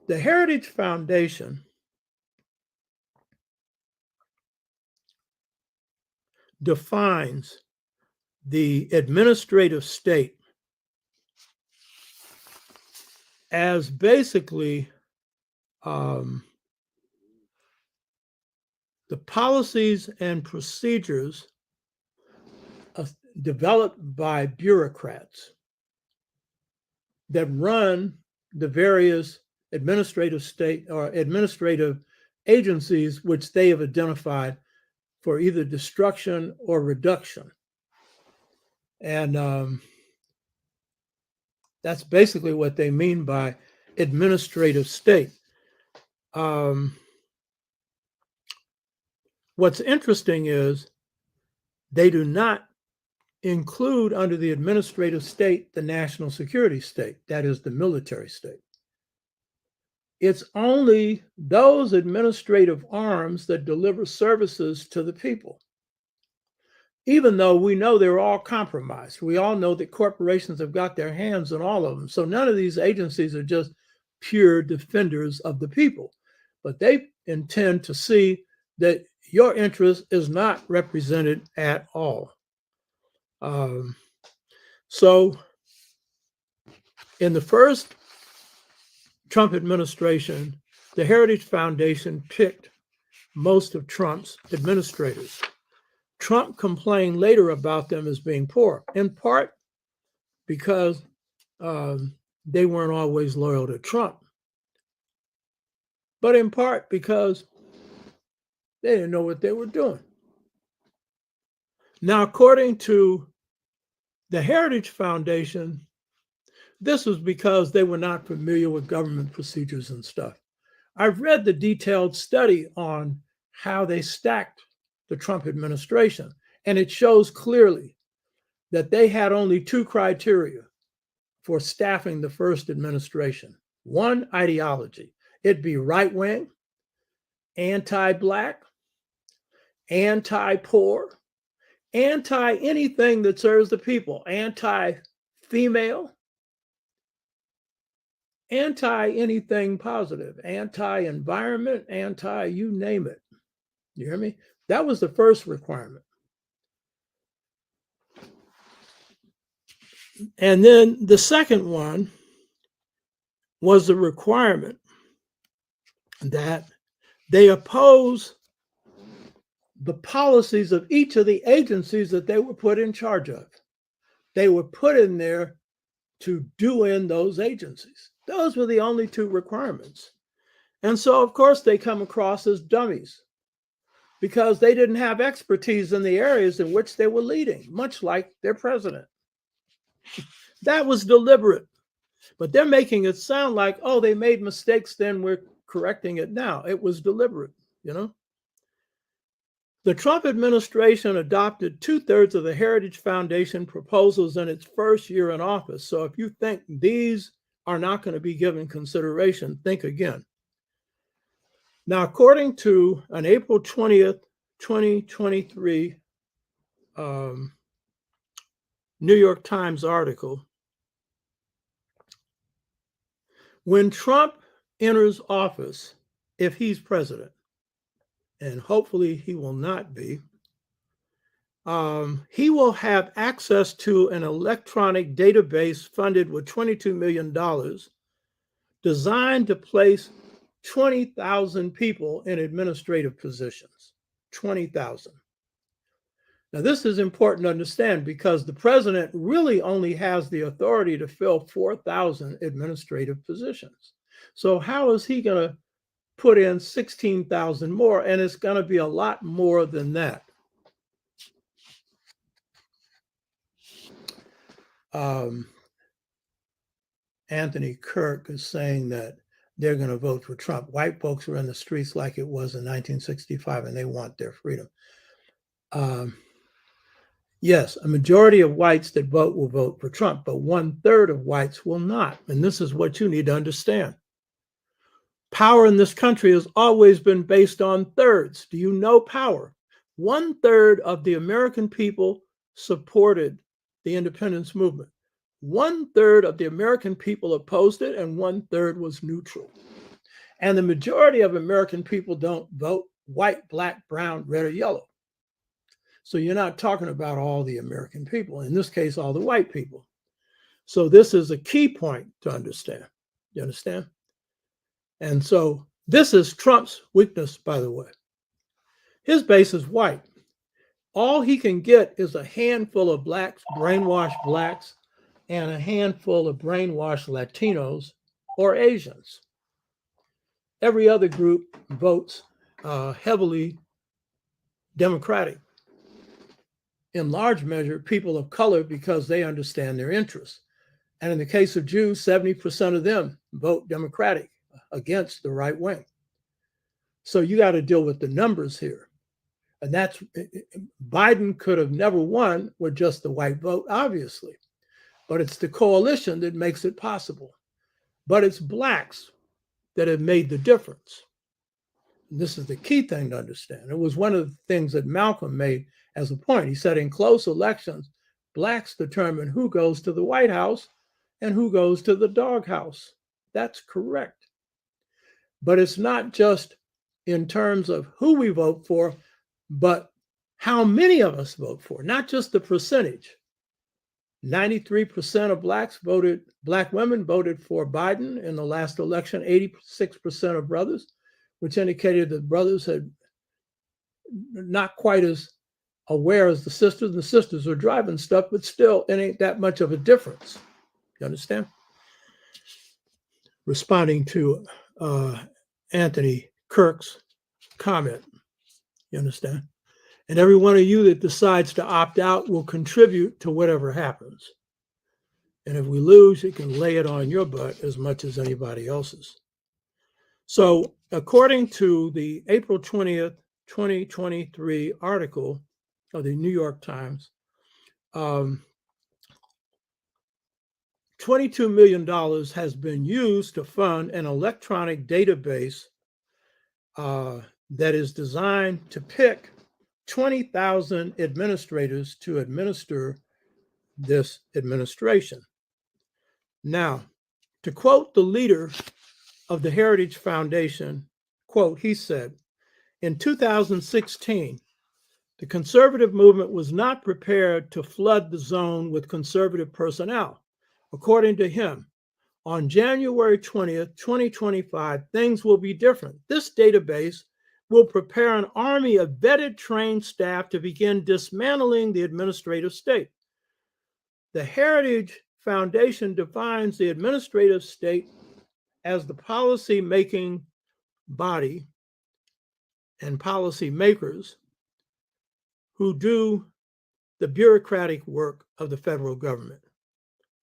the Heritage Foundation defines the administrative state as basically the policies and procedures developed by bureaucrats that run the various administrative state or administrative agencies which they have identified for either destruction or reduction. And that's basically what they mean by administrative state. What's interesting is they do not include under the administrative state the national security state, that is the military state. It's only those administrative arms that deliver services to the people. Even though we know they're all compromised, we all know that corporations have got their hands on all of them. So none of these agencies are just pure defenders of the people, but they intend to see that your interest is not represented at all. So in the first Trump administration, the Heritage Foundation picked most of Trump's administrators. Trump complained later about them as being poor, in part because they weren't always loyal to Trump, but in part because they didn't know what they were doing. Now, according to the Heritage Foundation, this was because they were not familiar with government procedures and stuff. I've read the detailed study on how they stacked the Trump administration, and it shows clearly that they had only two criteria for staffing the first administration. One, ideology. It'd be right-wing, anti-Black, anti-poor, anti-anything that serves the people, anti-female, anti-anything positive, anti-environment, you name it. You hear me? That was the first requirement. And then the second one was the requirement that they oppose the policies of each of the agencies that they were put in charge of. They were put in there to do in those agencies. Those were the only two requirements. And so, of course, they come across as dummies because they didn't have expertise in the areas in which they were leading, much like their president. That was deliberate. But they're making it sound like, oh, they made mistakes, then we're correcting it now. It was deliberate, you know? The Trump administration adopted 2/3 of the Heritage Foundation proposals in its first year in office. So if you think these are not going to be given consideration, think again. Now, according to an April 20th, 2023 New York Times article, when Trump enters office, if he's president, and hopefully he will not be, he will have access to an electronic database funded with $22 million designed to place 20,000 people in administrative positions. 20,000. Now, this is important to understand because the president really only has the authority to fill 4,000 administrative positions. So how is he going to put in 16,000 more? And it's going to be a lot more than that. Anthony Kirk is saying that they're going to vote for Trump. White folks were in the streets like it was in 1965, and they want their freedom. Yes, a majority of whites that vote will vote for Trump, but 1/3 of whites will not. And this is what you need to understand. Power in this country has always been based on thirds. Do you know power? 1/3 of the American people supported the independence movement. 1/3 of the American people opposed it, and 1/3 was neutral. And the majority of American people don't vote white, black, brown, red, or yellow. So you're not talking about all the American people, in this case, all the white people. So this is a key point to understand. You understand? And so this is Trump's weakness, by the way. His base is white. All he can get is a handful of blacks, brainwashed blacks, and a handful of brainwashed Latinos or Asians. Every other group votes heavily Democratic. In large measure, people of color because they understand their interests. And in the case of Jews, 70% of them vote Democratic against the right wing. So you got to deal with the numbers here. And that's Biden could have never won with just the white vote, obviously. But it's the coalition that makes it possible. But it's blacks that have made the difference. And this is the key thing to understand. It was one of the things that Malcolm made as a point. He said in close elections, blacks determine who goes to the White House and who goes to the doghouse. That's correct. But it's not just in terms of who we vote for, but how many of us vote for, not just the percentage. 93% of black women voted for Biden in the last election, 86% of brothers, which indicated that brothers had not quite as aware as the sisters. The sisters are driving stuff, but still, it ain't that much of a difference. You understand? Responding to Anthony Kirk's comment, you understand? And every one of you that decides to opt out will contribute to whatever happens. And if we lose, you can lay it on your butt as much as anybody else's. So according to the April 20th, 2023 article of the New York Times, $22 million has been used to fund an electronic database that is designed to pick 20,000 administrators to administer this administration. Now, to quote the leader of the Heritage Foundation, quote, he said, in 2016, the conservative movement was not prepared to flood the zone with conservative personnel. According to him, on January 20th, 2025, things will be different. This database will prepare an army of vetted, trained staff to begin dismantling the administrative state. The Heritage Foundation defines the administrative state as the policy-making body and policy makers who do the bureaucratic work of the federal government,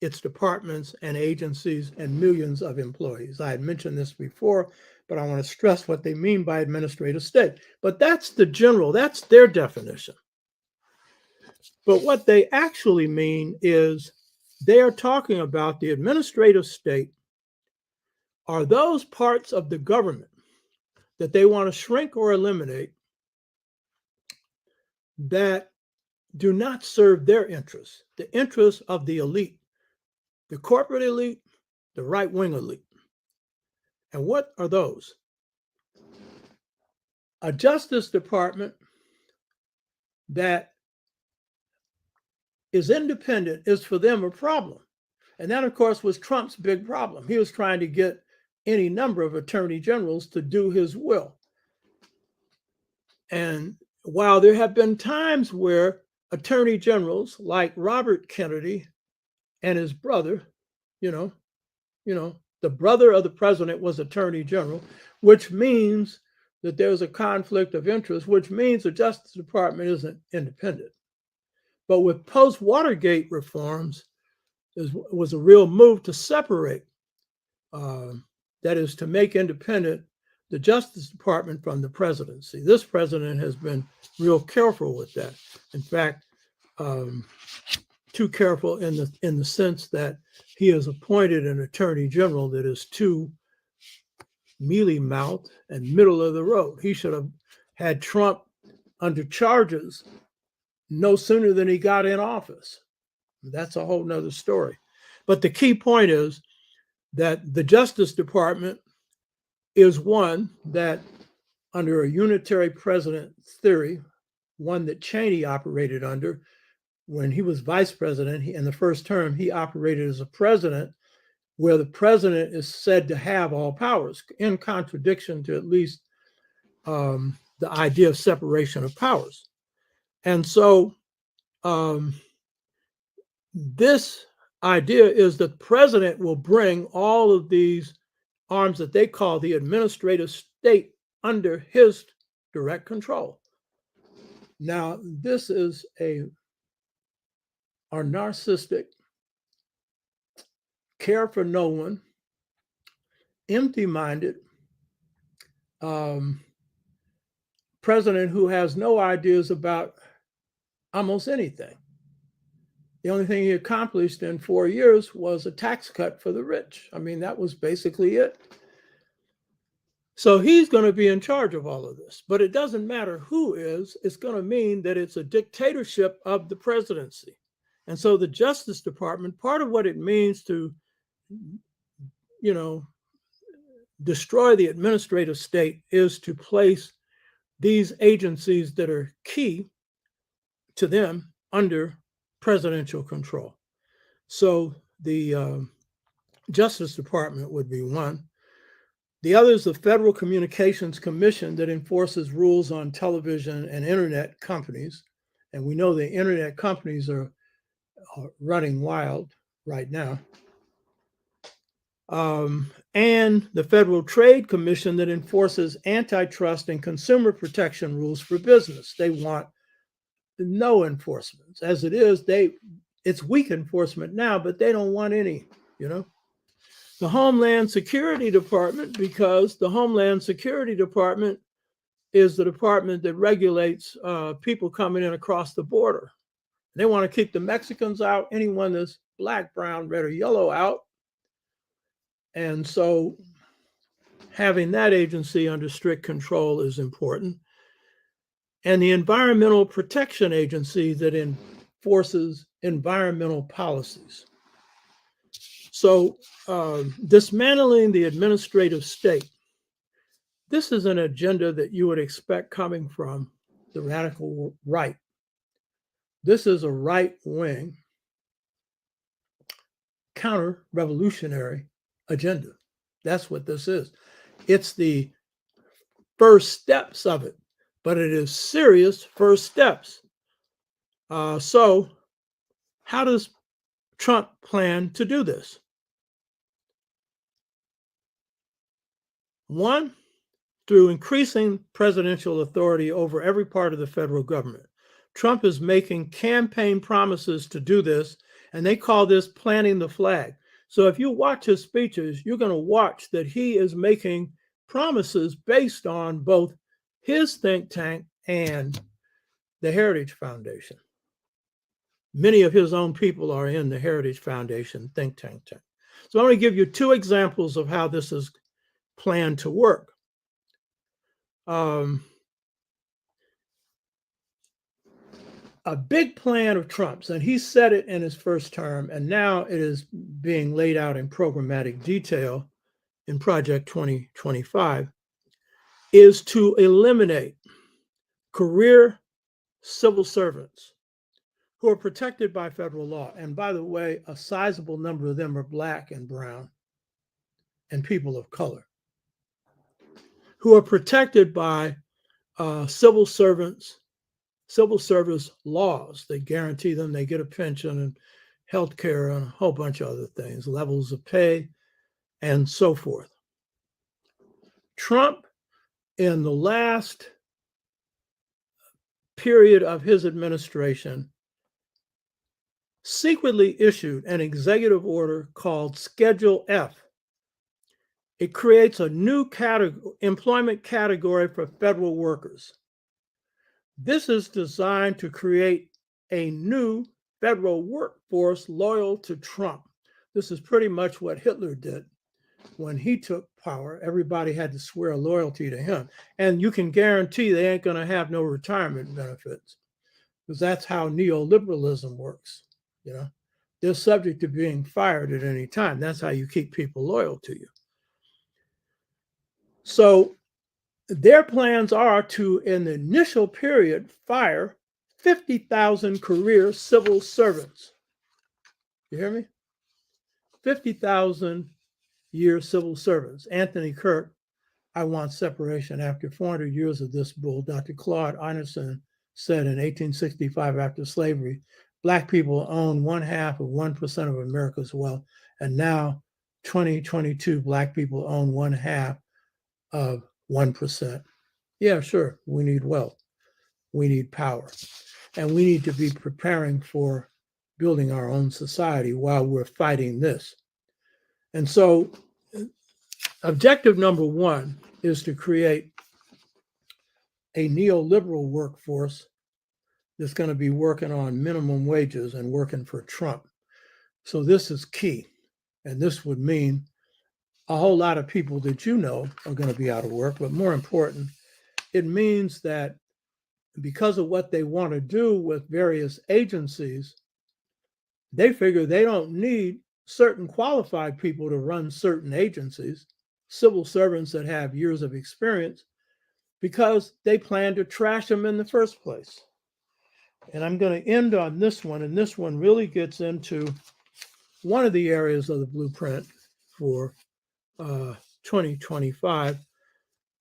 its departments and agencies and millions of employees. I had mentioned this before, but I want to stress what they mean by administrative state. But that's the general, that's their definition. But what they actually mean is they are talking about the administrative state are those parts of the government that they want to shrink or eliminate that do not serve their interests, the interests of the elite, the corporate elite, the right-wing elite. And what are those? A Justice Department that is independent is for them a problem. And that, of course, was Trump's big problem. He was trying to get any number of attorney generals to do his will. And while there have been times where attorney generals like Robert Kennedy and his brother, the brother of the president was attorney general, which means that there's a conflict of interest, which means the Justice Department isn't independent. But with post-Watergate reforms, was a real move to separate, that is to make independent the Justice Department from the presidency. This president has been real careful with that. In fact, too careful in the sense that he has appointed an attorney general that is too mealy-mouthed and middle of the road. He should have had Trump under charges no sooner than he got in office. That's a whole nother story. But the key point is that the Justice Department is one that, under a unitary president theory, one that Cheney operated under when he was vice president, in the first term, he operated as a president where the president is said to have all powers, in contradiction to at least the idea of separation of powers. And so this idea is that the president will bring all of these arms that they call the administrative state under his direct control. Now, this is our narcissistic, care for no one, empty-minded president who has no ideas about almost anything. The only thing he accomplished in 4 years was a tax cut for the rich. I mean, that was basically it. So he's going to be in charge of all of this. But it doesn't matter who is, it's going to mean that it's a dictatorship of the presidency. And so the Justice Department, part of what it means to, destroy the administrative state is to place these agencies that are key to them under presidential control. So the Justice Department would be one. The other is the Federal Communications Commission that enforces rules on television and internet companies. And we know the internet companies are running wild right now. And the Federal Trade Commission that enforces antitrust and consumer protection rules for business. They want no enforcement. As it is, it's weak enforcement now, but they don't want any, The Homeland Security Department, because the Homeland Security Department is the department that regulates people coming in across the border. They want to keep the Mexicans out, anyone that's black, brown, red, or yellow out. And so having that agency under strict control is important. And the Environmental Protection Agency that enforces environmental policies. So dismantling the administrative state, this is an agenda that you would expect coming from the radical right. This is a right-wing counter-revolutionary agenda. That's what this is. It's the first steps of it, but it is serious first steps. So how does Trump plan to do this? One, through increasing presidential authority over every part of the federal government. Trump is making campaign promises to do this, and they call this planting the flag. So if you watch his speeches, you're going to watch that he is making promises based on both his think tank and the Heritage Foundation. Many of his own people are in the Heritage Foundation think tank. So I'm going to give you two examples of how this is planned to work. A big plan of Trump's, and he said it in his first term, and now it is being laid out in programmatic detail in Project 2025, is to eliminate career civil servants who are protected by federal law. And by the way, a sizable number of them are black and brown and people of color, who are protected by civil service laws that guarantee them they get a pension and health care and a whole bunch of other things, levels of pay, and so forth. Trump, in the last period of his administration, secretly issued an executive order called Schedule F. It creates a new employment category for federal workers. This is designed to create a new federal workforce loyal to Trump. This is pretty much what Hitler did when he took power. Everybody had to swear loyalty to him. And you can guarantee they ain't going to have no retirement benefits, because that's how neoliberalism works. They're subject to being fired at any time. That's how you keep people loyal to you. So their plans are to, in the initial period, fire 50,000 career civil servants. You hear me? 50,000 year civil servants. Anthony Kirk, I want separation after 400 years of this bull. Dr. Claude Anderson said in 1865, after slavery, Black people own 0.5% of America's wealth. And now, 2022, Black people own 0.5% of 1%. Yeah, sure, we need wealth. we need power. And we need to be preparing for building our own society while we're fighting this. And so objective number one is to create a neoliberal workforce that's going to be working on minimum wages and working for Trump. So this is key. And this would mean a whole lot of people that you know are going to be out of work. But more important, it means that because of what they want to do with various agencies, they figure they don't need certain qualified people to run certain agencies, civil servants that have years of experience, because they plan to trash them in the first place. And I'm going to end on this one, and this one really gets into one of the areas of the blueprint for 2025.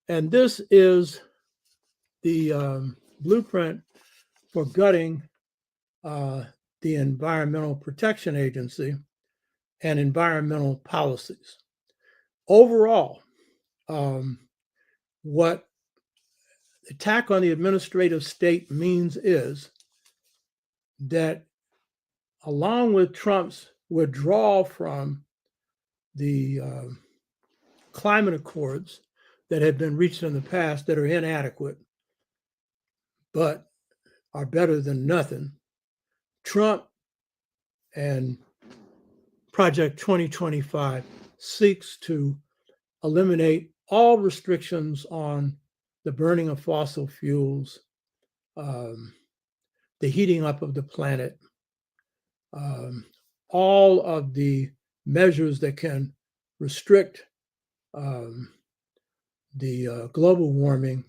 And this is the blueprint for gutting the Environmental Protection Agency and environmental policies. Overall, what attack on the administrative state means is that along with Trump's withdrawal from the climate accords that have been reached in the past that are inadequate, but are better than nothing, Trump and Project 2025 seeks to eliminate all restrictions on the burning of fossil fuels, the heating up of the planet, all of the measures that can restrict the global warming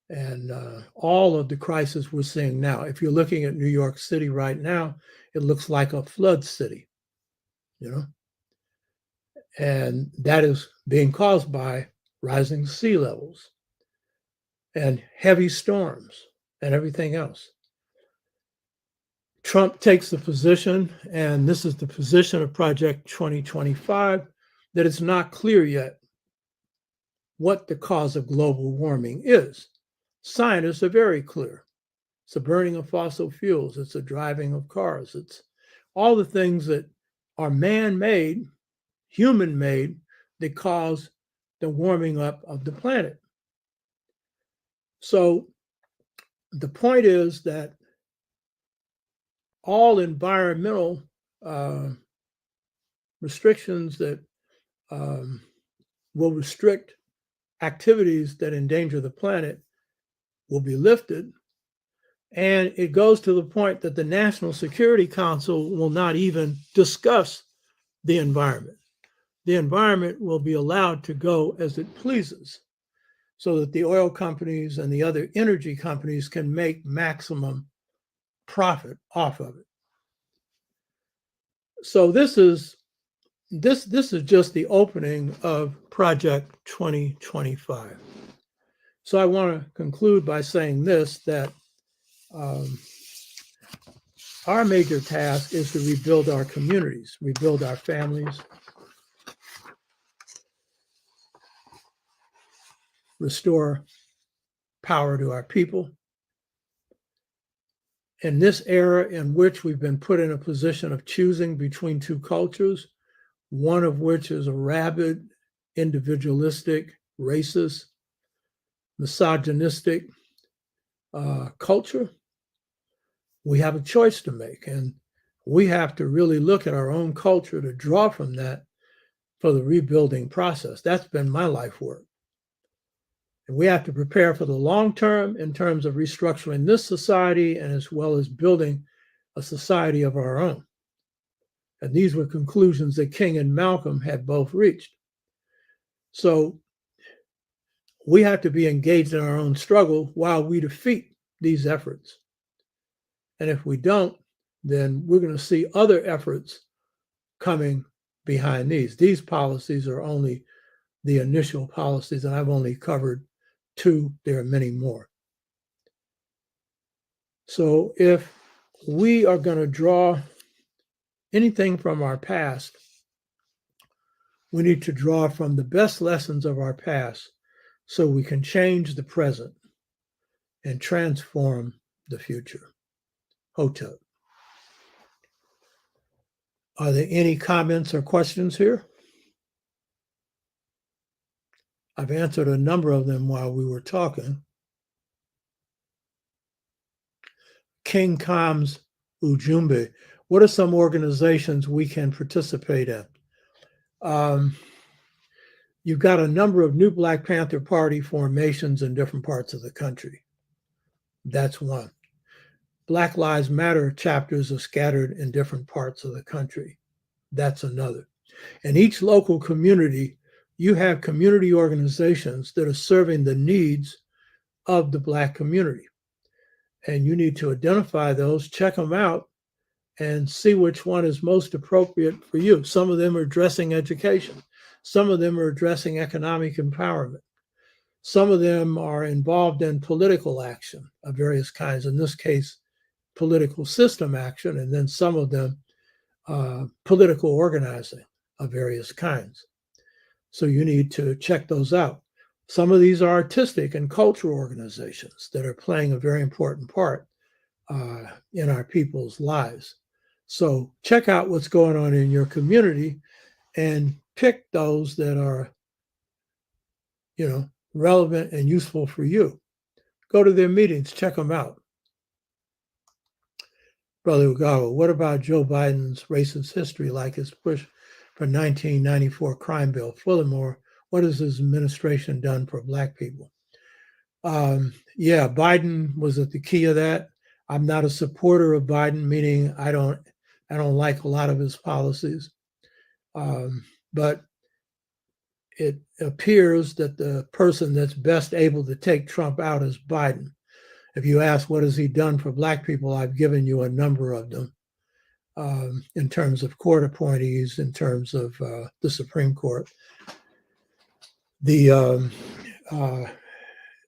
and all of the crisis we're seeing now. If you're looking at New York City right now, it looks like a flood city, you know? And that is being caused by rising sea levels and heavy storms and everything else. Trump takes the position, and this is the position of Project 2025, that it's not clear yet what the cause of global warming is. Scientists are very clear. It's the burning of fossil fuels. It's the driving of cars. It's all the things that are man-made, human-made, that cause the warming up of the planet. So the point is that all environmental restrictions that will restrict activities that endanger the planet will be lifted. And it goes to the point that the National Security Council will not even discuss the environment. The environment will be allowed to go as it pleases, so that the oil companies and the other energy companies can make maximum profit off of it. So this is just the opening of Project 2025. So I want to conclude by saying this, that our major task is to rebuild our communities, rebuild our families, restore power to our people. In this era in which we've been put in a position of choosing between two cultures, one of which is a rabid, individualistic, racist, misogynistic culture, we have a choice to make. And we have to really look at our own culture to draw from that for the rebuilding process. That's been my life work. And we have to prepare for the long term in terms of restructuring this society, and as well as building a society of our own. And these were conclusions that King and Malcolm had both reached. So we have to be engaged in our own struggle while we defeat these efforts. And if we don't, then we're going to see other efforts coming behind these. These policies are only the initial policies, and I've only covered two. There are many more. So if we are going to draw anything from our past, we need to draw from the best lessons of our past so we can change the present and transform the future. Hotep. Are there any comments or questions here? I've answered a number of them while we were talking. King Kam's Ujumbe. What are some organizations we can participate in? You've got a number of new Black Panther Party formations in different parts of the country. That's one. Black Lives Matter chapters are scattered in different parts of the country. That's another. In each local community, you have community organizations that are serving the needs of the Black community. And you need to identify those, check them out, and see which one is most appropriate for you. Some of them are addressing education. Some of them are addressing economic empowerment. Some of them are involved in political action of various kinds, in this case, political system action, and then some of them political organizing of various kinds. So you need to check those out. Some of these are artistic and cultural organizations that are playing a very important part in our people's lives. So check out what's going on in your community and pick those that are, relevant and useful for you. Go to their meetings, check them out. Brother Ugawa, what about Joe Biden's racist history, like his push for 1994 crime bill? Furthermore, what has his administration done for Black people? Yeah, Biden was at the key of that. I'm not a supporter of Biden, meaning I don't like a lot of his policies. But it appears that the person that's best able to take Trump out is Biden. If you ask what has he done for Black people, I've given you a number of them in terms of court appointees, in terms of the Supreme Court. The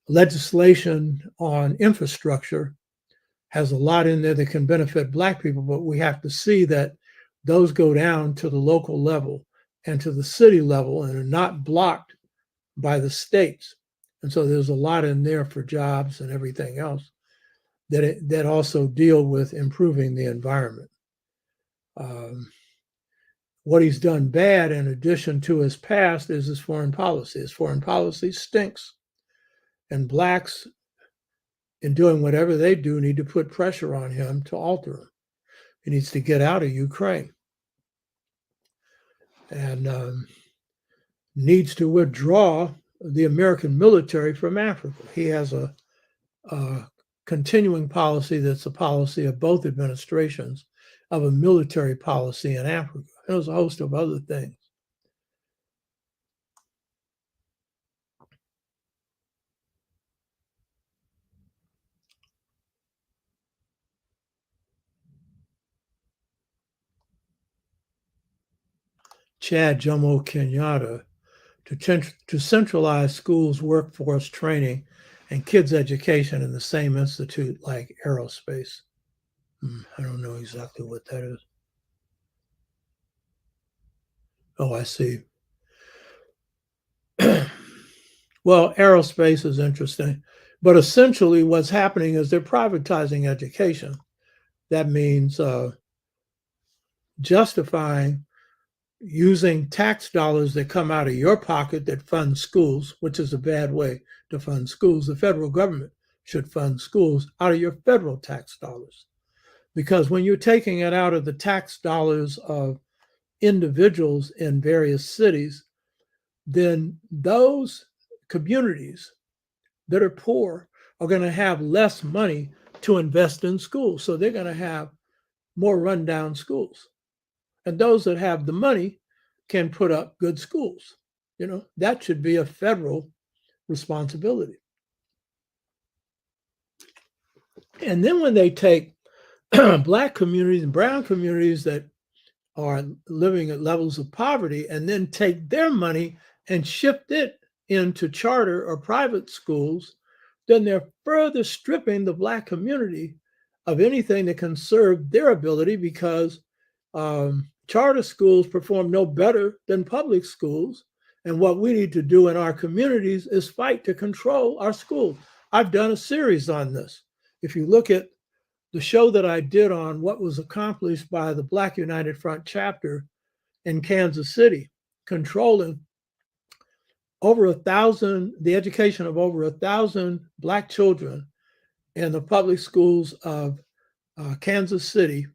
legislation on infrastructure has a lot in there that can benefit Black people, but we have to see that those go down to the local level and to the city level and are not blocked by the states. And so there's a lot in there for jobs and everything else that also deal with improving the environment. What he's done bad, in addition to his past, is his foreign policy. His foreign policy stinks. And Blacks, in doing whatever they do, need to put pressure on him to alter him. He needs to get out of Ukraine and needs to withdraw the American military from Africa. He has a continuing policy that's a policy of both administrations of a military policy in Africa. There's a host of other things. Chad Jomo Kenyatta to centralize schools' workforce training and kids' education in the same institute like aerospace. I don't know exactly what that is. Oh, I see. Well, aerospace is interesting, but essentially what's happening is they're privatizing education. That means justifying using tax dollars that come out of your pocket that fund schools, which is a bad way to fund schools. The federal government should fund schools out of your federal tax dollars. Because when you're taking it out of the tax dollars of individuals in various cities, then those communities that are poor are going to have less money to invest in schools. So they're going to have more rundown schools. And those that have the money can put up good schools. That should be a federal responsibility. And then when they take Black communities and brown communities that are living at levels of poverty and then take their money and shift it into charter or private schools, then they're further stripping the Black community of anything that can serve their ability, because charter schools perform no better than public schools. And what we need to do in our communities is fight to control our schools. I've done a series on this. If you look at the show that I did on what was accomplished by the Black United Front chapter in Kansas City, controlling the education of over 1,000 Black children in the public schools of Kansas City,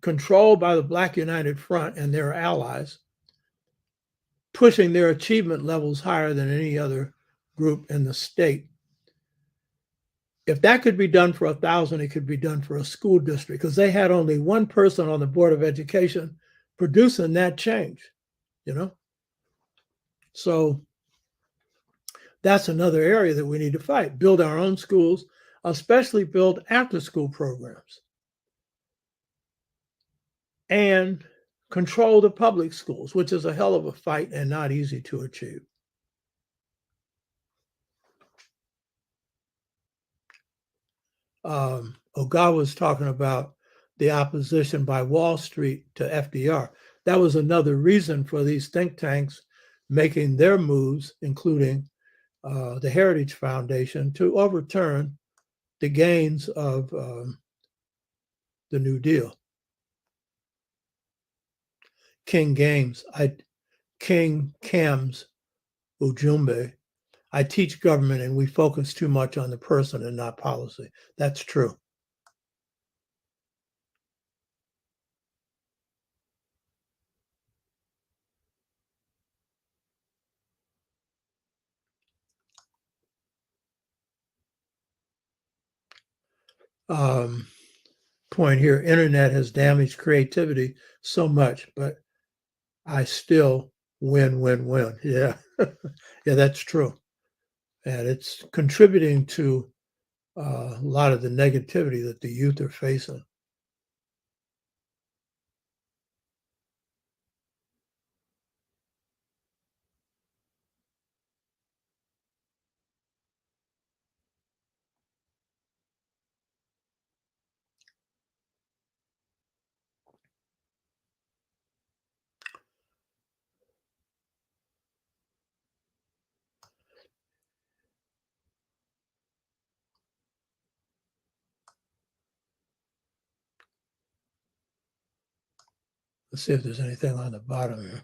controlled by the Black United Front and their allies, pushing their achievement levels higher than any other group in the state. If that could be done for 1,000, it could be done for a school district, because they had only one person on the Board of Education producing that change, So that's another area that we need to fight. Build our own schools, especially build after-school programs, and control the public schools, which is a hell of a fight and not easy to achieve. Ogawa was talking about the opposition by Wall Street to FDR. That was another reason for these think tanks making their moves, including the Heritage Foundation, to overturn the gains of the New Deal. King Kams Ujumbe. I teach government and we focus too much on the person and not policy. That's true. Point here, internet has damaged creativity so much, but I still win. Yeah, yeah, that's true. And it's contributing to a lot of the negativity that the youth are facing. Let's see if there's anything on the bottom here.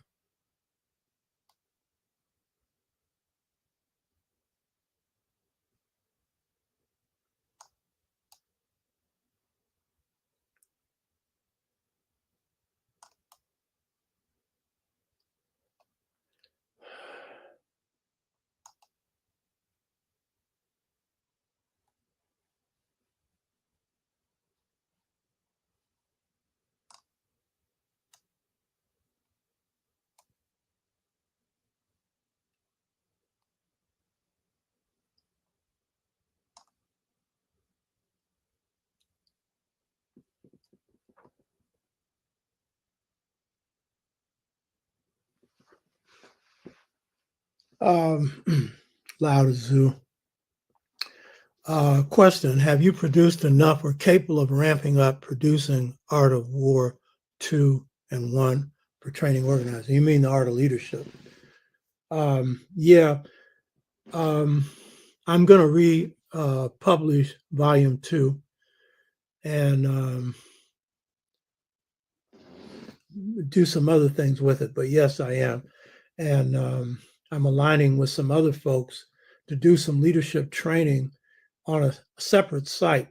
Lao Tzu. Question, have you produced enough or capable of ramping up producing Art of War 2 and 1 for training organizing? You mean the Art of Leadership? Yeah. I'm going to republish volume 2 and do some other things with it. But yes, I am. And I'm aligning with some other folks to do some leadership training on a separate site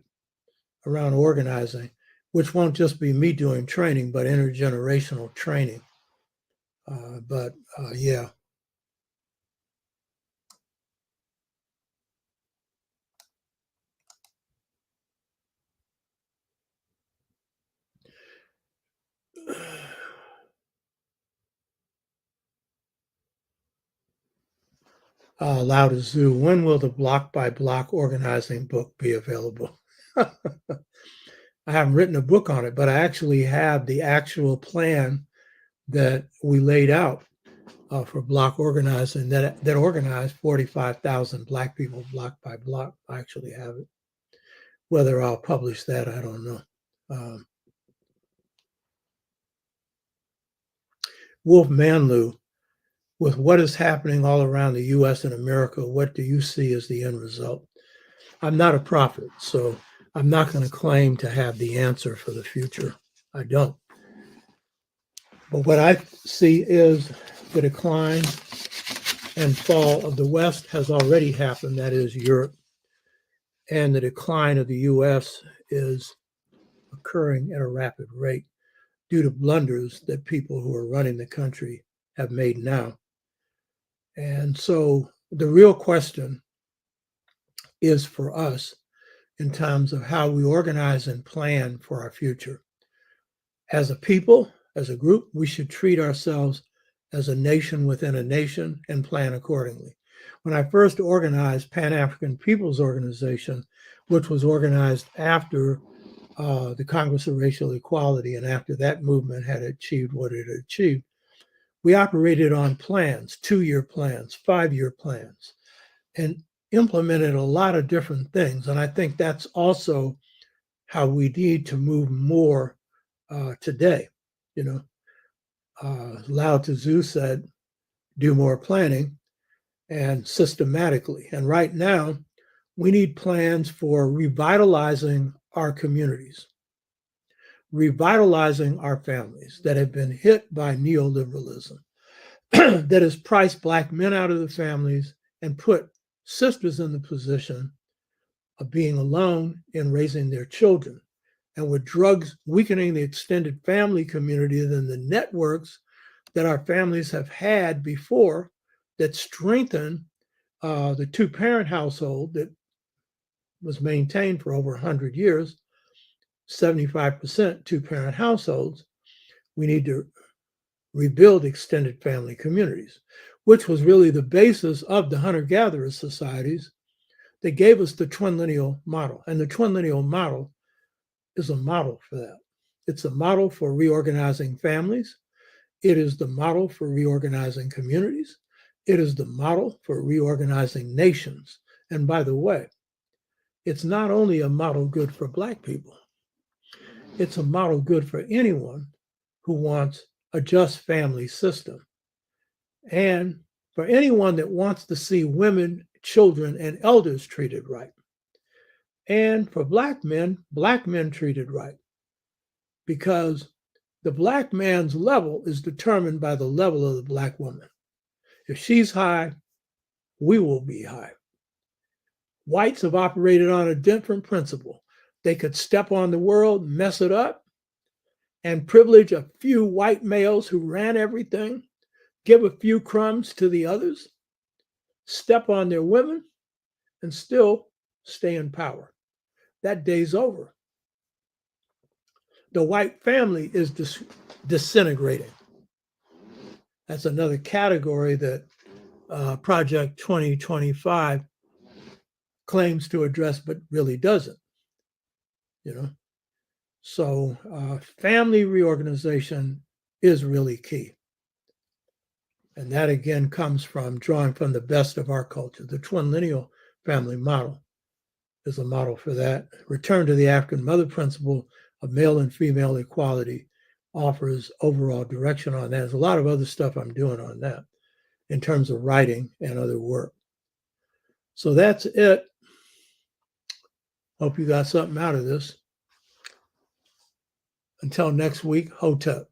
around organizing, which won't just be me doing training, but intergenerational training. Yeah. Lao Tzu, when will the block by block organizing book be available? I haven't written a book on it, but I actually have the actual plan that we laid out for block organizing that organized 45,000 Black people block by block. I actually have it. Whether I'll publish that, I don't know. Wolf Manlu, with what is happening all around the U.S. and America, what do you see as the end result? I'm not a prophet, so I'm not going to claim to have the answer for the future. I don't. But what I see is the decline and fall of the West has already happened, that is Europe, and the decline of the U.S. is occurring at a rapid rate due to blunders that people who are running the country have made now. And so the real question is for us in terms of how we organize and plan for our future. As a people, as a group, we should treat ourselves as a nation within a nation and plan accordingly. When I first organized Pan-African Peoples Organization, which was organized after the Congress of Racial Equality and after that movement had achieved what it had achieved, we operated on plans, 2-year plans, 5-year plans, and implemented a lot of different things. And I think that's also how we need to move more today. You know, Lao Tzu said, do more planning and systematically. And right now, we need plans for revitalizing our communities, revitalizing our families that have been hit by neoliberalism, that has priced Black men out of the families and put sisters in the position of being alone in raising their children. And with drugs weakening the extended family community, then the networks that our families have had before that strengthen the two-parent household that was maintained for over 100 years, 75% two-parent households, we need to rebuild extended family communities, which was really the basis of the hunter-gatherer societies that gave us the twin lineal model. And the twin lineal model is a model for that. It's a model for reorganizing families. It is the model for reorganizing communities. It is the model for reorganizing nations. And by the way, it's not only a model good for Black people, it's a model good for anyone who wants a just family system. And for anyone that wants to see women, children, and elders treated right. And for Black men treated right. Because the Black man's level is determined by the level of the Black woman. If she's high, we will be high. Whites have operated on a different principle. They could step on the world, mess it up, and privilege a few white males who ran everything, give a few crumbs to the others, step on their women, and still stay in power. That day's over. The white family is disintegrating. That's another category that Project 2025 claims to address, but really doesn't. So family reorganization is really key. And that again comes from drawing from the best of our culture. The twin lineal family model is a model for that. Return to the African mother principle of male and female equality offers overall direction on that. There's a lot of other stuff I'm doing on that in terms of writing and other work. So that's it. Hope you got something out of this. Until next week, Hotep.